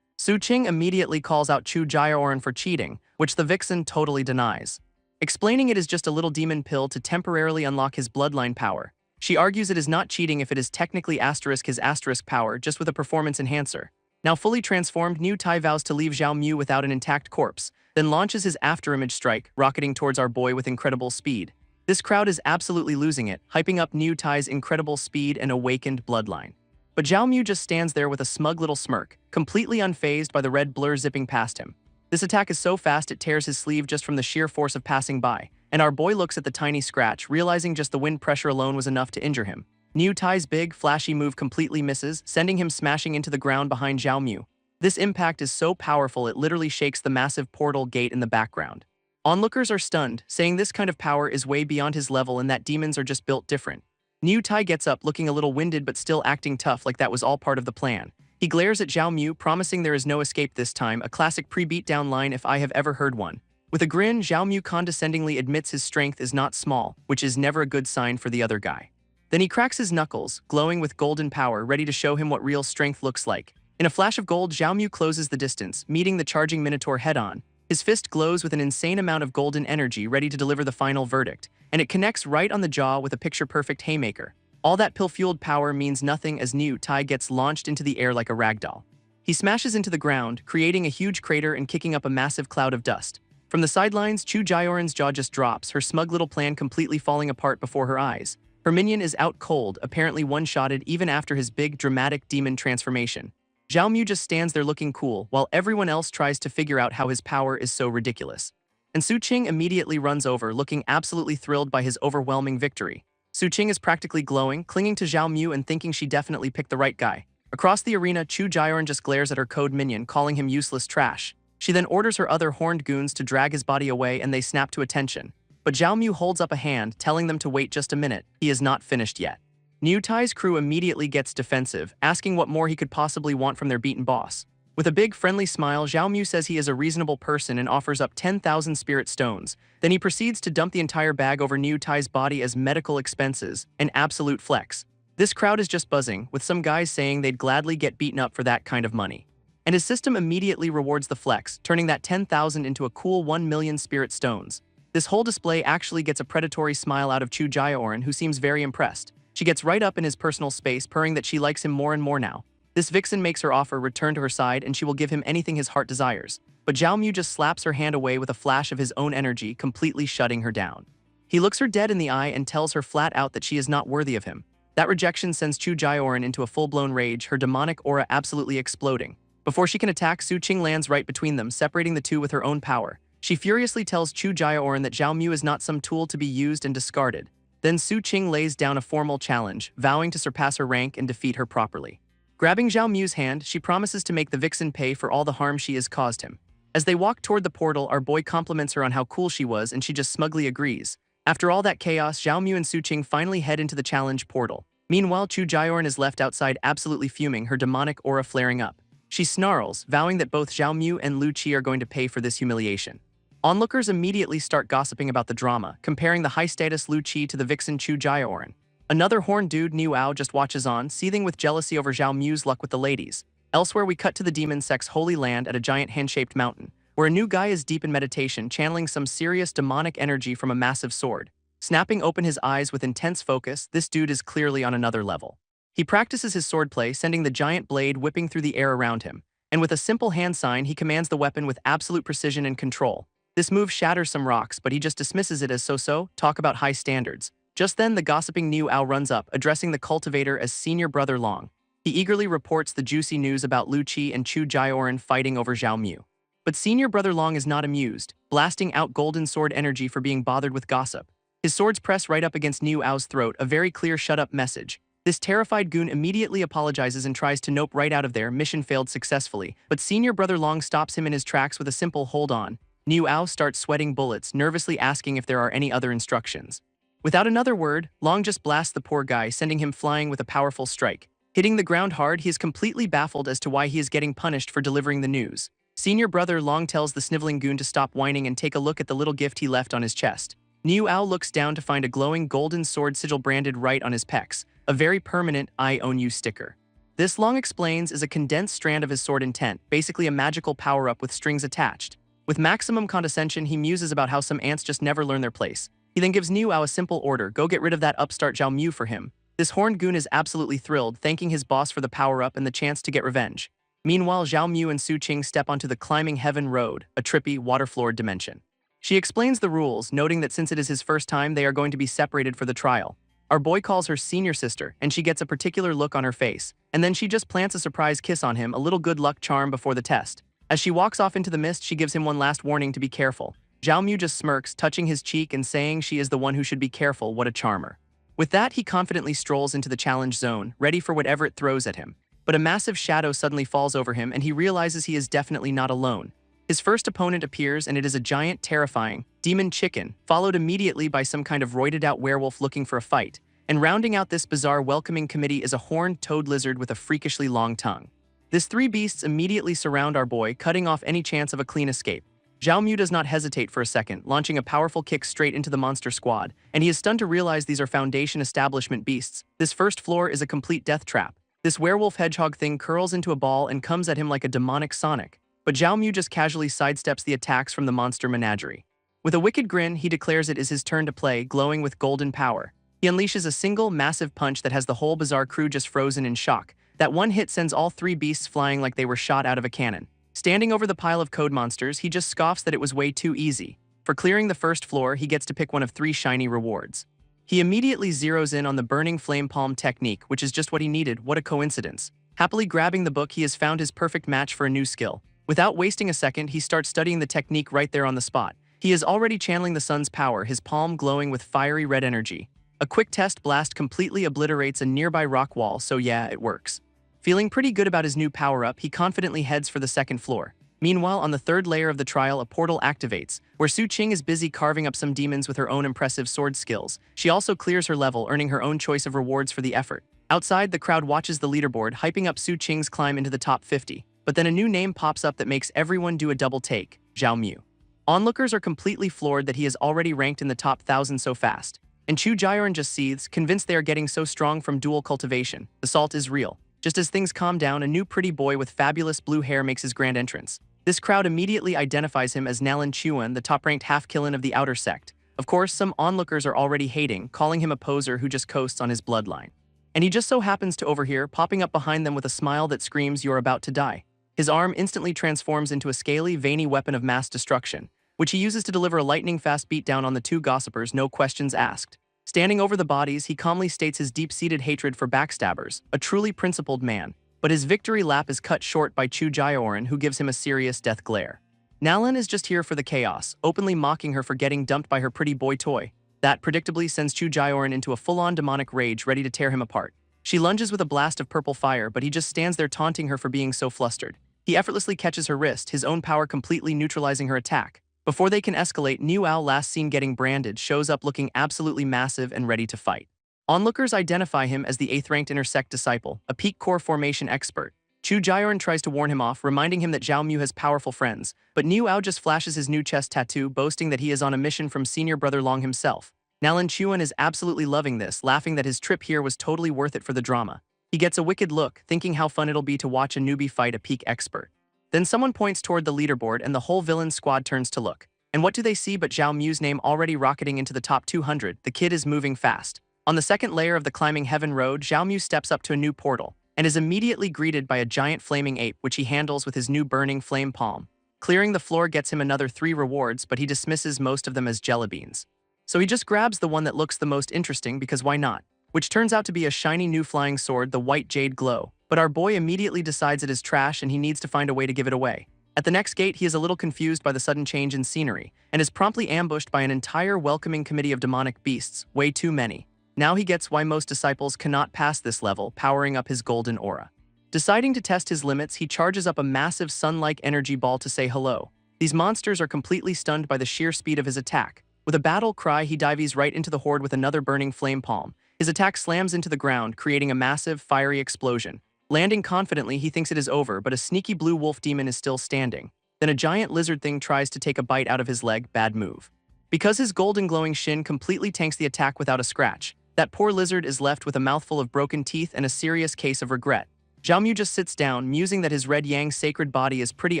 Su Qing immediately calls out Chu Jioran for cheating, which the vixen totally denies, explaining it is just a little demon pill to temporarily unlock his bloodline power. She argues it is not cheating if it is technically his asterisk power, just with a performance enhancer. Now fully transformed, New Tai vows to leave Zhao Mu without an intact corpse, then launches his afterimage strike, rocketing towards our boy with incredible speed. This crowd is absolutely losing it, hyping up New Tai's incredible speed and awakened bloodline. But Zhao Mu just stands there with a smug little smirk, completely unfazed by the red blur zipping past him. This attack is so fast it tears his sleeve just from the sheer force of passing by, and our boy looks at the tiny scratch, realizing just the wind pressure alone was enough to injure him. New Tai's big, flashy move completely misses, sending him smashing into the ground behind Zhao Mu. This impact is so powerful it literally shakes the massive portal gate in the background. Onlookers are stunned, saying this kind of power is way beyond his level and that demons are just built different. New Tai gets up looking a little winded but still acting tough, like that was all part of the plan. He glares at Zhao Mu, promising there is no escape this time, a classic pre-beatdown line if I have ever heard one. With a grin, Zhao Mu condescendingly admits his strength is not small, which is never a good sign for the other guy. Then he cracks his knuckles, glowing with golden power, ready to show him what real strength looks like. In a flash of gold, Zhao Mu closes the distance, meeting the charging Minotaur head-on. His fist glows with an insane amount of golden energy, ready to deliver the final verdict, and it connects right on the jaw with a picture-perfect haymaker. All that pill-fueled power means nothing as New Tai gets launched into the air like a ragdoll. He smashes into the ground, creating a huge crater and kicking up a massive cloud of dust. From the sidelines, Chu Jioran's jaw just drops, her smug little plan completely falling apart before her eyes. Her minion is out cold, apparently one-shotted even after his big, dramatic demon transformation. Zhao Mu just stands there looking cool, while everyone else tries to figure out how his power is so ridiculous. And Su Qing immediately runs over, looking absolutely thrilled by his overwhelming victory. Su Qing is practically glowing, clinging to Zhao Mu and thinking she definitely picked the right guy. Across the arena, Chu Jioran just glares at her code minion, calling him useless trash. She then orders her other horned goons to drag his body away and they snap to attention. But Zhao Mu holds up a hand, telling them to wait just a minute, he is not finished yet. New Tai's crew immediately gets defensive, asking what more he could possibly want from their beaten boss. With a big friendly smile, Zhao Mu says he is a reasonable person and offers up 10,000 spirit stones. Then he proceeds to dump the entire bag over New Tai's body as medical expenses, an absolute flex. This crowd is just buzzing, with some guys saying they'd gladly get beaten up for that kind of money. And his system immediately rewards the flex, turning that 10,000 into a cool 1 million spirit stones. This whole display actually gets a predatory smile out of Chu Jioran, who seems very impressed. She gets right up in his personal space, purring that she likes him more and more now. This vixen makes her offer return to her side and she will give him anything his heart desires. But Zhao Mu just slaps her hand away with a flash of his own energy, completely shutting her down. He looks her dead in the eye and tells her flat out that she is not worthy of him. That rejection sends Chu Jioran into a full-blown rage, her demonic aura absolutely exploding. Before she can attack, Su Qing lands right between them, separating the two with her own power. She furiously tells Chu Jioran that Zhao Mu is not some tool to be used and discarded. Then Su Qing lays down a formal challenge, vowing to surpass her rank and defeat her properly. Grabbing Zhao Mu's hand, she promises to make the vixen pay for all the harm she has caused him. As they walk toward the portal, our boy compliments her on how cool she was and she just smugly agrees. After all that chaos, Zhao Mu and Su Qing finally head into the challenge portal. Meanwhile, Chu Jioran is left outside absolutely fuming, her demonic aura flaring up. She snarls, vowing that both Zhao Mu and Lu Qi are going to pay for this humiliation. Onlookers immediately start gossiping about the drama, comparing the high-status Lu Qi to the vixen Chu Jioran. Another horned dude, Niu Ao, just watches on, seething with jealousy over Zhao Mu's luck with the ladies. Elsewhere, we cut to the demon sect's holy land at a giant hand-shaped mountain, where a new guy is deep in meditation, channeling some serious demonic energy from a massive sword. Snapping open his eyes with intense focus, this dude is clearly on another level. He practices his swordplay, sending the giant blade whipping through the air around him, and with a simple hand sign, he commands the weapon with absolute precision and control. This move shatters some rocks, but he just dismisses it as so-so, talk about high standards. Just then, the gossiping Niu Ao runs up, addressing the cultivator as Senior Brother Long. He eagerly reports the juicy news about Lu Qi and Chu Jioran fighting over Zhao Mu. But Senior Brother Long is not amused, blasting out golden sword energy for being bothered with gossip. His swords press right up against Niu Ao's throat, a very clear shut-up message. This terrified goon immediately apologizes and tries to nope right out of there. Mission failed successfully, but senior brother Long stops him in his tracks with a simple hold on. Niu Ao starts sweating bullets, nervously asking if there are any other instructions. Without another word, Long just blasts the poor guy, sending him flying with a powerful strike. Hitting the ground hard, he is completely baffled as to why he is getting punished for delivering the news. Senior brother Long tells the sniveling goon to stop whining and take a look at the little gift he left on his chest. Niu Ao looks down to find a glowing golden sword sigil branded right on his pecs, a very permanent "I own you" sticker. This, Long explains, is a condensed strand of his sword intent, basically a magical power-up with strings attached. With maximum condescension, he muses about how some ants just never learn their place. He then gives Niu Ao a simple order: go get rid of that upstart Zhao Mu for him. This horned goon is absolutely thrilled, thanking his boss for the power-up and the chance to get revenge. Meanwhile, Zhao Mu and Su Qing step onto the Climbing Heaven Road, a trippy, water-floored dimension. She explains the rules, noting that since it is his first time, they are going to be separated for the trial. Our boy calls her senior sister, and she gets a particular look on her face, and then she just plants a surprise kiss on him, a little good luck charm before the test. As she walks off into the mist, she gives him one last warning to be careful. Zhao Mu just smirks, touching his cheek and saying she is the one who should be careful. What a charmer. With that, he confidently strolls into the challenge zone, ready for whatever it throws at him. But a massive shadow suddenly falls over him, and he realizes he is definitely not alone. His first opponent appears, and it is a giant, terrifying demon chicken, followed immediately by some kind of roided-out werewolf looking for a fight. And rounding out this bizarre welcoming committee is a horned toad lizard with a freakishly long tongue. These three beasts immediately surround our boy, cutting off any chance of a clean escape. Zhao Mu does not hesitate for a second, launching a powerful kick straight into the monster squad, and he is stunned to realize these are Foundation establishment beasts. This first floor is a complete death trap. This werewolf hedgehog thing curls into a ball and comes at him like a demonic Sonic. But Zhao Mu just casually sidesteps the attacks from the monster menagerie. With a wicked grin, he declares it is his turn to play, glowing with golden power. He unleashes a single, massive punch that has the whole bizarre crew just frozen in shock. That one hit sends all three beasts flying like they were shot out of a cannon. Standing over the pile of code monsters, he just scoffs that it was way too easy. For clearing the first floor, he gets to pick one of 3 shiny rewards. He immediately zeroes in on the burning flame palm technique, which is just what he needed. What a coincidence. Happily grabbing the book, he has found his perfect match for a new skill. Without wasting a second, he starts studying the technique right there on the spot. He is already channeling the sun's power, his palm glowing with fiery red energy. A quick test blast completely obliterates a nearby rock wall, so yeah, it works. Feeling pretty good about his new power-up, he confidently heads for the second floor. Meanwhile, on the third layer of the trial, a portal activates, where Su Qing is busy carving up some demons with her own impressive sword skills. She also clears her level, earning her own choice of rewards for the effort. Outside, the crowd watches the leaderboard, hyping up Su Qing's climb into the top 50. But then a new name pops up that makes everyone do a double take: Zhao Mu. Onlookers are completely floored that he is already ranked in the top 1,000 so fast. And Chu Jioran just seethes, convinced they are getting so strong from dual cultivation. The salt is real. Just as things calm down, a new pretty boy with fabulous blue hair makes his grand entrance. This crowd immediately identifies him as Nalan Chuan, the top-ranked half-killen of the outer sect. Of course, some onlookers are already hating, calling him a poser who just coasts on his bloodline. And he just so happens to overhear, popping up behind them with a smile that screams, "You're about to die." His arm instantly transforms into a scaly, veiny weapon of mass destruction, which he uses to deliver a lightning-fast beatdown on the two gossipers, no questions asked. Standing over the bodies, he calmly states his deep-seated hatred for backstabbers, a truly principled man. But his victory lap is cut short by Chu Jioran, who gives him a serious death glare. Nalan is just here for the chaos, openly mocking her for getting dumped by her pretty boy toy. That predictably sends Chu Jioran into a full-on demonic rage, ready to tear him apart. She lunges with a blast of purple fire, but he just stands there taunting her for being so flustered. He effortlessly catches her wrist, his own power completely neutralizing her attack. Before they can escalate, Niu Ao, last seen getting branded, shows up looking absolutely massive and ready to fight. Onlookers identify him as the 8th-ranked intersect disciple, a peak core formation expert. Chu Jioran tries to warn him off, reminding him that Zhao Mu has powerful friends, but Niu Ao just flashes his new chest tattoo, boasting that he is on a mission from senior brother Long himself. Nalan Chuan is absolutely loving this, laughing that his trip here was totally worth it for the drama. He gets a wicked look, thinking how fun it'll be to watch a newbie fight a peak expert. Then someone points toward the leaderboard and the whole villain squad turns to look. And what do they see but Zhao Mu's name already rocketing into the top 200? The kid is moving fast. On the second layer of the Climbing Heaven Road, Zhao Mu steps up to a new portal and is immediately greeted by a giant flaming ape, which he handles with his new burning flame palm. Clearing the floor gets him another 3 rewards, but he dismisses most of them as jelly beans. So he just grabs the one that looks the most interesting, because why not? Which turns out to be a shiny new flying sword, the White Jade Glow. But our boy immediately decides it is trash and he needs to find a way to give it away. At the next gate, he is a little confused by the sudden change in scenery and is promptly ambushed by an entire welcoming committee of demonic beasts, way too many. Now he gets why most disciples cannot pass this level, powering up his golden aura. Deciding to test his limits, he charges up a massive sun-like energy ball to say hello. These monsters are completely stunned by the sheer speed of his attack. With a battle cry, he dives right into the horde with another burning flame palm. His attack slams into the ground, creating a massive, fiery explosion. Landing confidently, he thinks it is over, but a sneaky blue wolf demon is still standing. Then a giant lizard thing tries to take a bite out of his leg. Bad move. Because his golden glowing shin completely tanks the attack without a scratch, that poor lizard is left with a mouthful of broken teeth and a serious case of regret. Zhao Mu just sits down, musing that his red yang sacred body is pretty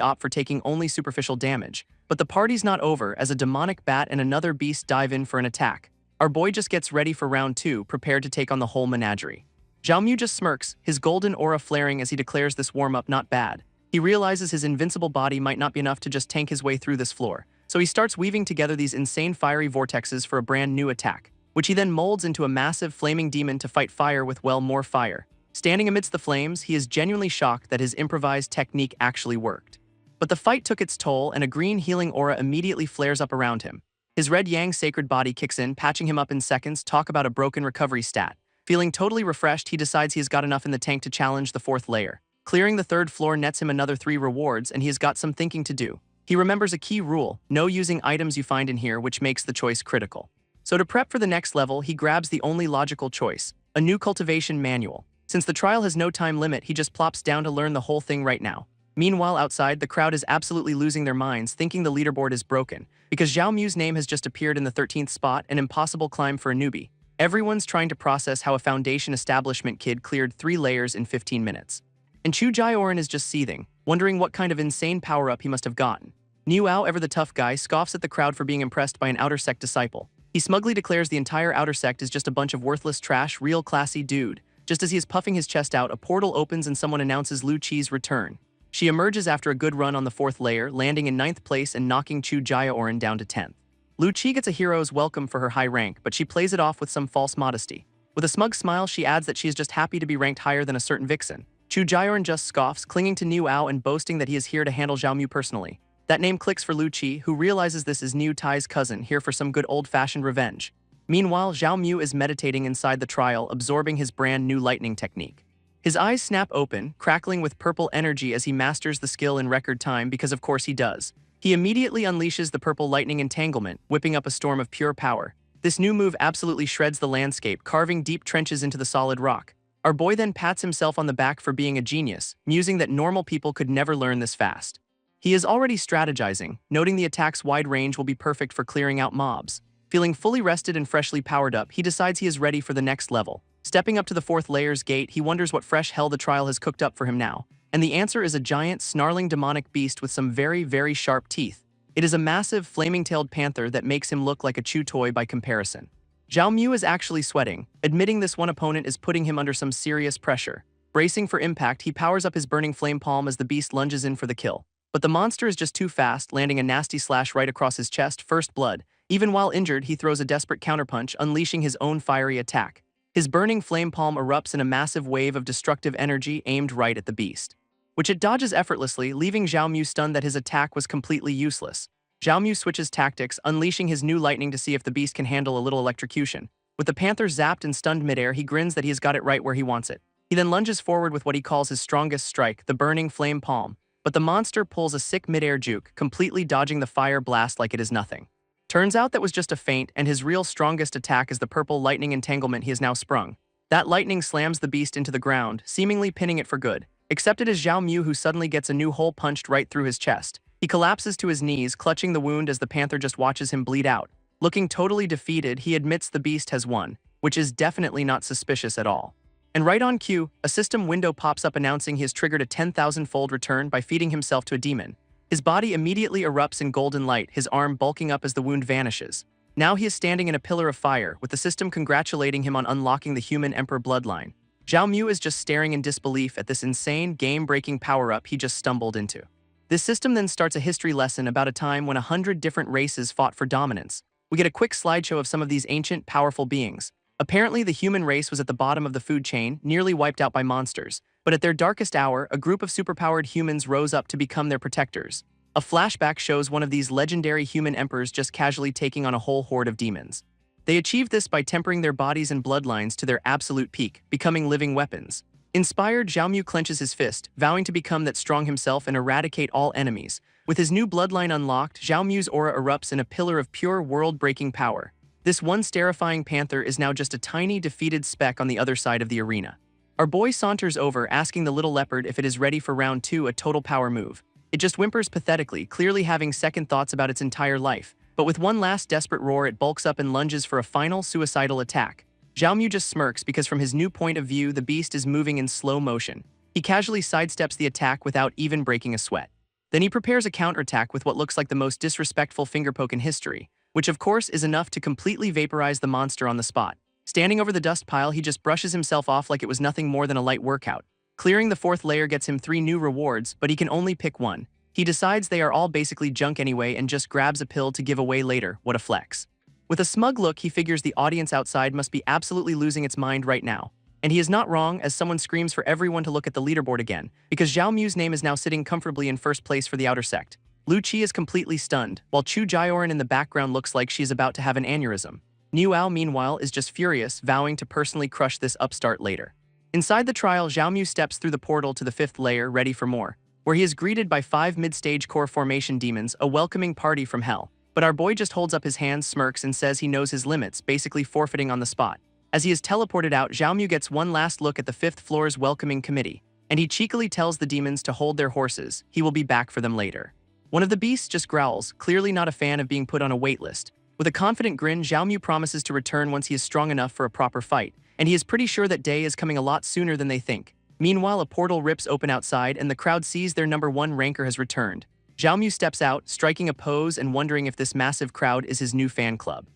op for taking only superficial damage. But the party's not over as a demonic bat and another beast dive in for an attack. Our boy just gets ready for round 2, prepared to take on the whole menagerie. Zhao Mu just smirks, his golden aura flaring as he declares this warm-up not bad. He realizes his invincible body might not be enough to just tank his way through this floor, so he starts weaving together these insane fiery vortexes for a brand new attack, which he then molds into a massive flaming demon to fight fire with well more fire. Standing amidst the flames, he is genuinely shocked that his improvised technique actually worked. But the fight took its toll, and a green healing aura immediately flares up around him. His red yang sacred body kicks in, patching him up in seconds. Talk about a broken recovery stat. Feeling totally refreshed, he decides he has got enough in the tank to challenge the 4th layer. Clearing the 3rd floor nets him another 3 rewards, and he has got some thinking to do. He remembers a key rule: no using items you find in here, which makes the choice critical. So to prep for the next level, he grabs the only logical choice, a new cultivation manual. Since the trial has no time limit, he just plops down to learn the whole thing right now. Meanwhile, outside, the crowd is absolutely losing their minds, thinking the leaderboard is broken, because Zhao Mu's name has just appeared in the 13th spot, an impossible climb for a newbie. Everyone's trying to process how a foundation establishment kid cleared 3 layers in 15 minutes. And Chu Jaioran is just seething, wondering what kind of insane power-up he must have gotten. Niuao, ever the tough guy, scoffs at the crowd for being impressed by an outer sect disciple. He smugly declares the entire outer sect is just a bunch of worthless trash, real classy dude. Just as he is puffing his chest out, a portal opens and someone announces Lu Qi's return. She emerges after a good run on the 4th layer, landing in 9th place and knocking Chu Jaioran down to 10th. Lu Qi gets a hero's welcome for her high rank, but she plays it off with some false modesty. With a smug smile, she adds that she is just happy to be ranked higher than a certain vixen. Chu Jaioran just scoffs, clinging to Niuao and boasting that he is here to handle Zhao Mu personally. That name clicks for Lu Qi, who realizes this is Niu Tai's cousin, here for some good old-fashioned revenge. Meanwhile, Zhao Mu is meditating inside the trial, absorbing his brand new lightning technique. His eyes snap open, crackling with purple energy as he masters the skill in record time, because of course he does. He immediately unleashes the purple lightning entanglement, whipping up a storm of pure power. This new move absolutely shreds the landscape, carving deep trenches into the solid rock. Our boy then pats himself on the back for being a genius, musing that normal people could never learn this fast. He is already strategizing, noting the attack's wide range will be perfect for clearing out mobs. Feeling fully rested and freshly powered up, he decides he is ready for the next level. Stepping up to the 4th layer's gate, he wonders what fresh hell the trial has cooked up for him now. And the answer is a giant, snarling demonic beast with some very, very sharp teeth. It is a massive, flaming-tailed panther that makes him look like a chew toy by comparison. Zhao Mu is actually sweating, admitting this one opponent is putting him under some serious pressure. Bracing for impact, he powers up his burning flame palm as the beast lunges in for the kill. But the monster is just too fast, landing a nasty slash right across his chest, first blood. Even while injured, he throws a desperate counterpunch, unleashing his own fiery attack. His burning flame palm erupts in a massive wave of destructive energy aimed right at the beast, which it dodges effortlessly, leaving Zhao Mu stunned that his attack was completely useless. Zhao Mu switches tactics, unleashing his new lightning to see if the beast can handle a little electrocution. With the panther zapped and stunned midair, he grins that he has got it right where he wants it. He then lunges forward with what he calls his strongest strike, the burning flame palm. But the monster pulls a sick midair juke, completely dodging the fire blast like it is nothing. Turns out that was just a feint, and his real strongest attack is the purple lightning entanglement he has now sprung. That lightning slams the beast into the ground, seemingly pinning it for good. Except it is Zhao Mu who suddenly gets a new hole punched right through his chest. He collapses to his knees, clutching the wound as the panther just watches him bleed out. Looking totally defeated, he admits the beast has won, which is definitely not suspicious at all. And right on cue, a system window pops up announcing he has triggered a 10,000-fold return by feeding himself to a demon. His body immediately erupts in golden light, his arm bulking up as the wound vanishes. Now he is standing in a pillar of fire, with the system congratulating him on unlocking the human emperor bloodline. Zhao Mu is just staring in disbelief at this insane, game-breaking power-up he just stumbled into. This system then starts a history lesson about a time when 100 different races fought for dominance. We get a quick slideshow of some of these ancient, powerful beings. Apparently, the human race was at the bottom of the food chain, nearly wiped out by monsters. But at their darkest hour, a group of superpowered humans rose up to become their protectors. A flashback shows one of these legendary human emperors just casually taking on a whole horde of demons. They achieved this by tempering their bodies and bloodlines to their absolute peak, becoming living weapons. Inspired, Xiaomu clenches his fist, vowing to become that strong himself and eradicate all enemies. With his new bloodline unlocked, Xiaomu's aura erupts in a pillar of pure world-breaking power. This once terrifying panther is now just a tiny, defeated speck on the other side of the arena. Our boy saunters over, asking the little leopard if it is ready for round 2, a total power move. It just whimpers pathetically, clearly having second thoughts about its entire life. But with one last desperate roar, it bulks up and lunges for a final, suicidal attack. Xiaomu just smirks because from his new point of view, the beast is moving in slow motion. He casually sidesteps the attack without even breaking a sweat. Then he prepares a counterattack with what looks like the most disrespectful finger poke in history, which of course is enough to completely vaporize the monster on the spot. Standing over the dust pile, he just brushes himself off like it was nothing more than a light workout. Clearing the 4th layer gets him 3 new rewards, but he can only pick one. He decides they are all basically junk anyway and just grabs a pill to give away later. What a flex. With a smug look, he figures the audience outside must be absolutely losing its mind right now. And he is not wrong, as someone screams for everyone to look at the leaderboard again, because Zhao Mu's name is now sitting comfortably in 1st place for the outer sect. Lu Qi is completely stunned, while Chu Jioran in the background looks like she is about to have an aneurysm. Niu Ao, meanwhile, is just furious, vowing to personally crush this upstart later. Inside the trial, Zhao Mu steps through the portal to the 5th layer, ready for more, where he is greeted by 5 mid-stage core formation demons, a welcoming party from hell. But our boy just holds up his hands, smirks, and says he knows his limits, basically forfeiting on the spot. As he is teleported out, Zhao Mu gets one last look at the 5th floor's welcoming committee, and he cheekily tells the demons to hold their horses. He will be back for them later. One of the beasts just growls, clearly not a fan of being put on a waitlist. With a confident grin, Zhao Mu promises to return once he is strong enough for a proper fight, and he is pretty sure that day is coming a lot sooner than they think. Meanwhile, a portal rips open outside, and the crowd sees their number 1 ranker has returned. Zhao Mu steps out, striking a pose and wondering if this massive crowd is his new fan club.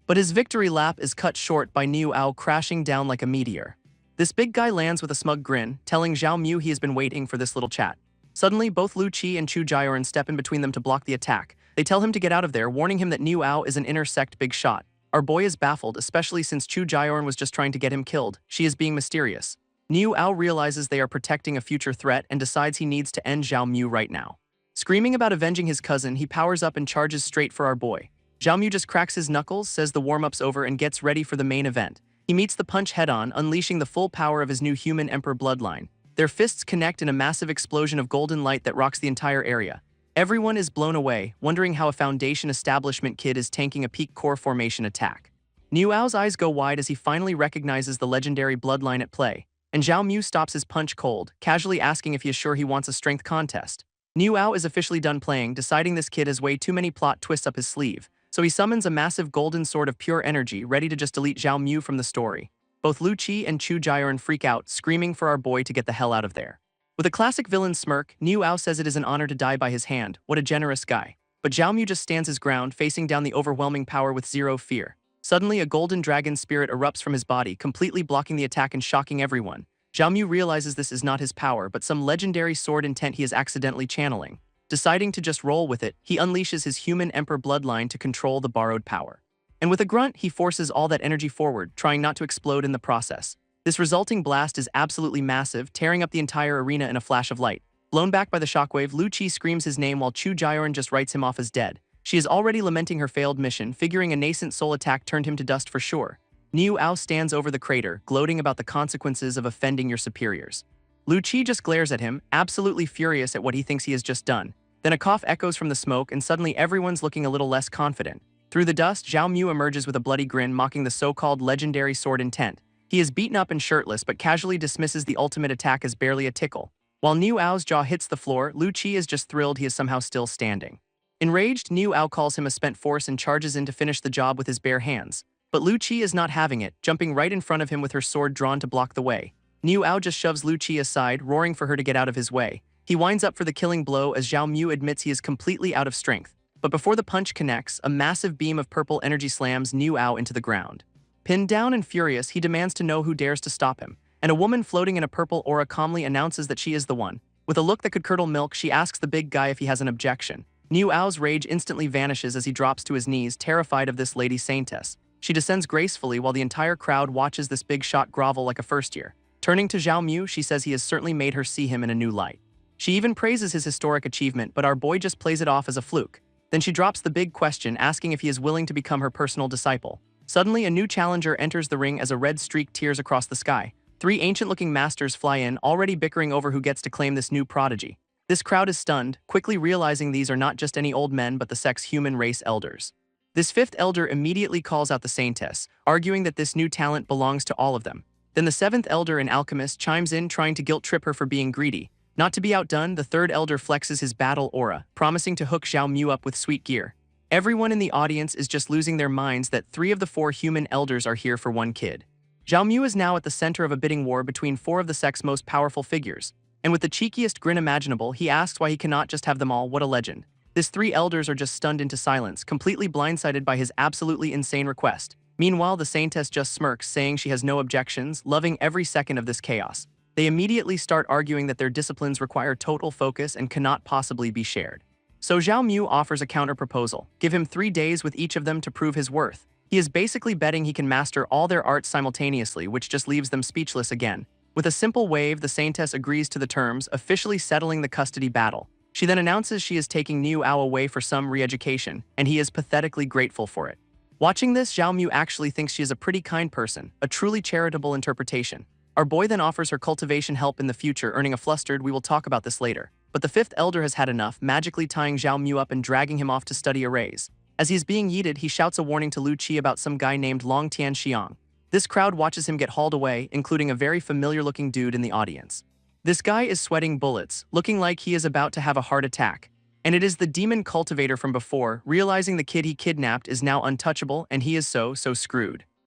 But his victory lap is cut short by Niu Ao crashing down like a meteor. This big guy lands with a smug grin, telling Zhao Mu he has been waiting for this little chat. Suddenly, both Lu Qi and Chu Jioran step in between them to block the attack. They tell him to get out of there, warning him that Niu Ao is an inner sect big shot. Our boy is baffled, especially since Chu Jioran was just trying to get him killed. She is being mysterious. Niu Ao realizes they are protecting a future threat and decides he needs to end Zhao Mu right now. Screaming about avenging his cousin, he powers up and charges straight for our boy. Zhao Mu just cracks his knuckles, says the warm-up's over, and gets ready for the main event. He meets the punch head-on, unleashing the full power of his new human emperor bloodline. Their fists connect in a massive explosion of golden light that rocks the entire area. Everyone is blown away, wondering how a Foundation establishment kid is tanking a peak core formation attack. Niu Ao's eyes go wide as he finally recognizes the legendary bloodline at play, and Zhao Mu stops his punch cold, casually asking if he is sure he wants a strength contest. Niu Ao is officially done playing, deciding this kid has way too many plot twists up his sleeve, so he summons a massive golden sword of pure energy, ready to just delete Zhao Mu from the story. Both Lu Qi and Chu Jioran freak out, screaming for our boy to get the hell out of there. With a classic villain smirk, Niu Ao says it is an honor to die by his hand. What a generous guy. But Zhao Mu just stands his ground, facing down the overwhelming power with zero fear. Suddenly, a golden dragon spirit erupts from his body, completely blocking the attack and shocking everyone. Zhao Mu realizes this is not his power, but some legendary sword intent he is accidentally channeling. Deciding to just roll with it, he unleashes his human emperor bloodline to control the borrowed power. And with a grunt, he forces all that energy forward, trying not to explode in the process. This resulting blast is absolutely massive, tearing up the entire arena in a flash of light. Blown back by the shockwave, Lu Qi screams his name while Chu Jioran just writes him off as dead. She is already lamenting her failed mission, figuring a nascent soul attack turned him to dust for sure. Niu Ao stands over the crater, gloating about the consequences of offending your superiors. Lu Qi just glares at him, absolutely furious at what he thinks he has just done. Then a cough echoes from the smoke, and suddenly everyone's looking a little less confident. Through the dust, Zhao Mu emerges with a bloody grin, mocking the so-called legendary sword intent. He is beaten up and shirtless, but casually dismisses the ultimate attack as barely a tickle. While Niu Ao's jaw hits the floor, Lu Qi is just thrilled he is somehow still standing. Enraged, Niu Ao calls him a spent force and charges in to finish the job with his bare hands. But Lu Qi is not having it, jumping right in front of him with her sword drawn to block the way. Niu Ao just shoves Lu Qi aside, roaring for her to get out of his way. He winds up for the killing blow as Zhao Mu admits he is completely out of strength. But before the punch connects, a massive beam of purple energy slams Niu Ao into the ground. Pinned down and furious, he demands to know who dares to stop him, and a woman floating in a purple aura calmly announces that she is the one. With a look that could curdle milk, she asks the big guy if he has an objection. Niu Ao's rage instantly vanishes as he drops to his knees, terrified of this lady saintess. She descends gracefully while the entire crowd watches this big shot grovel like a first year. Turning to Zhao Mu, she says he has certainly made her see him in a new light. She even praises his historic achievement, but our boy just plays it off as a fluke. Then she drops the big question, asking if he is willing to become her personal disciple. Suddenly, a new challenger enters the ring as a red streak tears across the sky. Three ancient-looking masters fly in, already bickering over who gets to claim this new prodigy. This crowd is stunned, quickly realizing these are not just any old men but the sect's human race elders. This fifth elder immediately calls out the saintess, arguing that this new talent belongs to all of them. Then the seventh elder, an alchemist, chimes in, trying to guilt-trip her for being greedy. Not to be outdone, the third elder flexes his battle aura, promising to hook Xiao Mu up with sweet gear. Everyone in the audience is just losing their minds that 3 of the 4 human elders are here for one kid. Xiao Mu is now at the center of a bidding war between 4 of the sect's most powerful figures, and with the cheekiest grin imaginable, he asks why he cannot just have them all. What a legend. His 3 elders are just stunned into silence, completely blindsided by his absolutely insane request. Meanwhile, the saintess just smirks, saying she has no objections, loving every second of this chaos. They immediately start arguing that their disciplines require total focus and cannot possibly be shared. So Xiao Mu offers a counter-proposal. Give him 3 days with each of them to prove his worth. He is basically betting he can master all their arts simultaneously, which just leaves them speechless again. With a simple wave, the saintess agrees to the terms, officially settling the custody battle. She then announces she is taking Niu Ao away for some re-education, and he is pathetically grateful for it. Watching this, Xiao Mu actually thinks she is a pretty kind person, a truly charitable interpretation. Our boy then offers her cultivation help in the future, earning a flustered, "We will talk about this later." But the 5th elder has had enough, magically tying Xiao Mu up and dragging him off to study arrays. As he is being yeeted, he shouts a warning to Lu Qi about some guy named Long Tian Xiang. This crowd watches him get hauled away, including a very familiar-looking dude in the audience. This guy is sweating bullets, looking like he is about to have a heart attack. And it is the demon cultivator from before, realizing the kid he kidnapped is now untouchable and he is so screwed.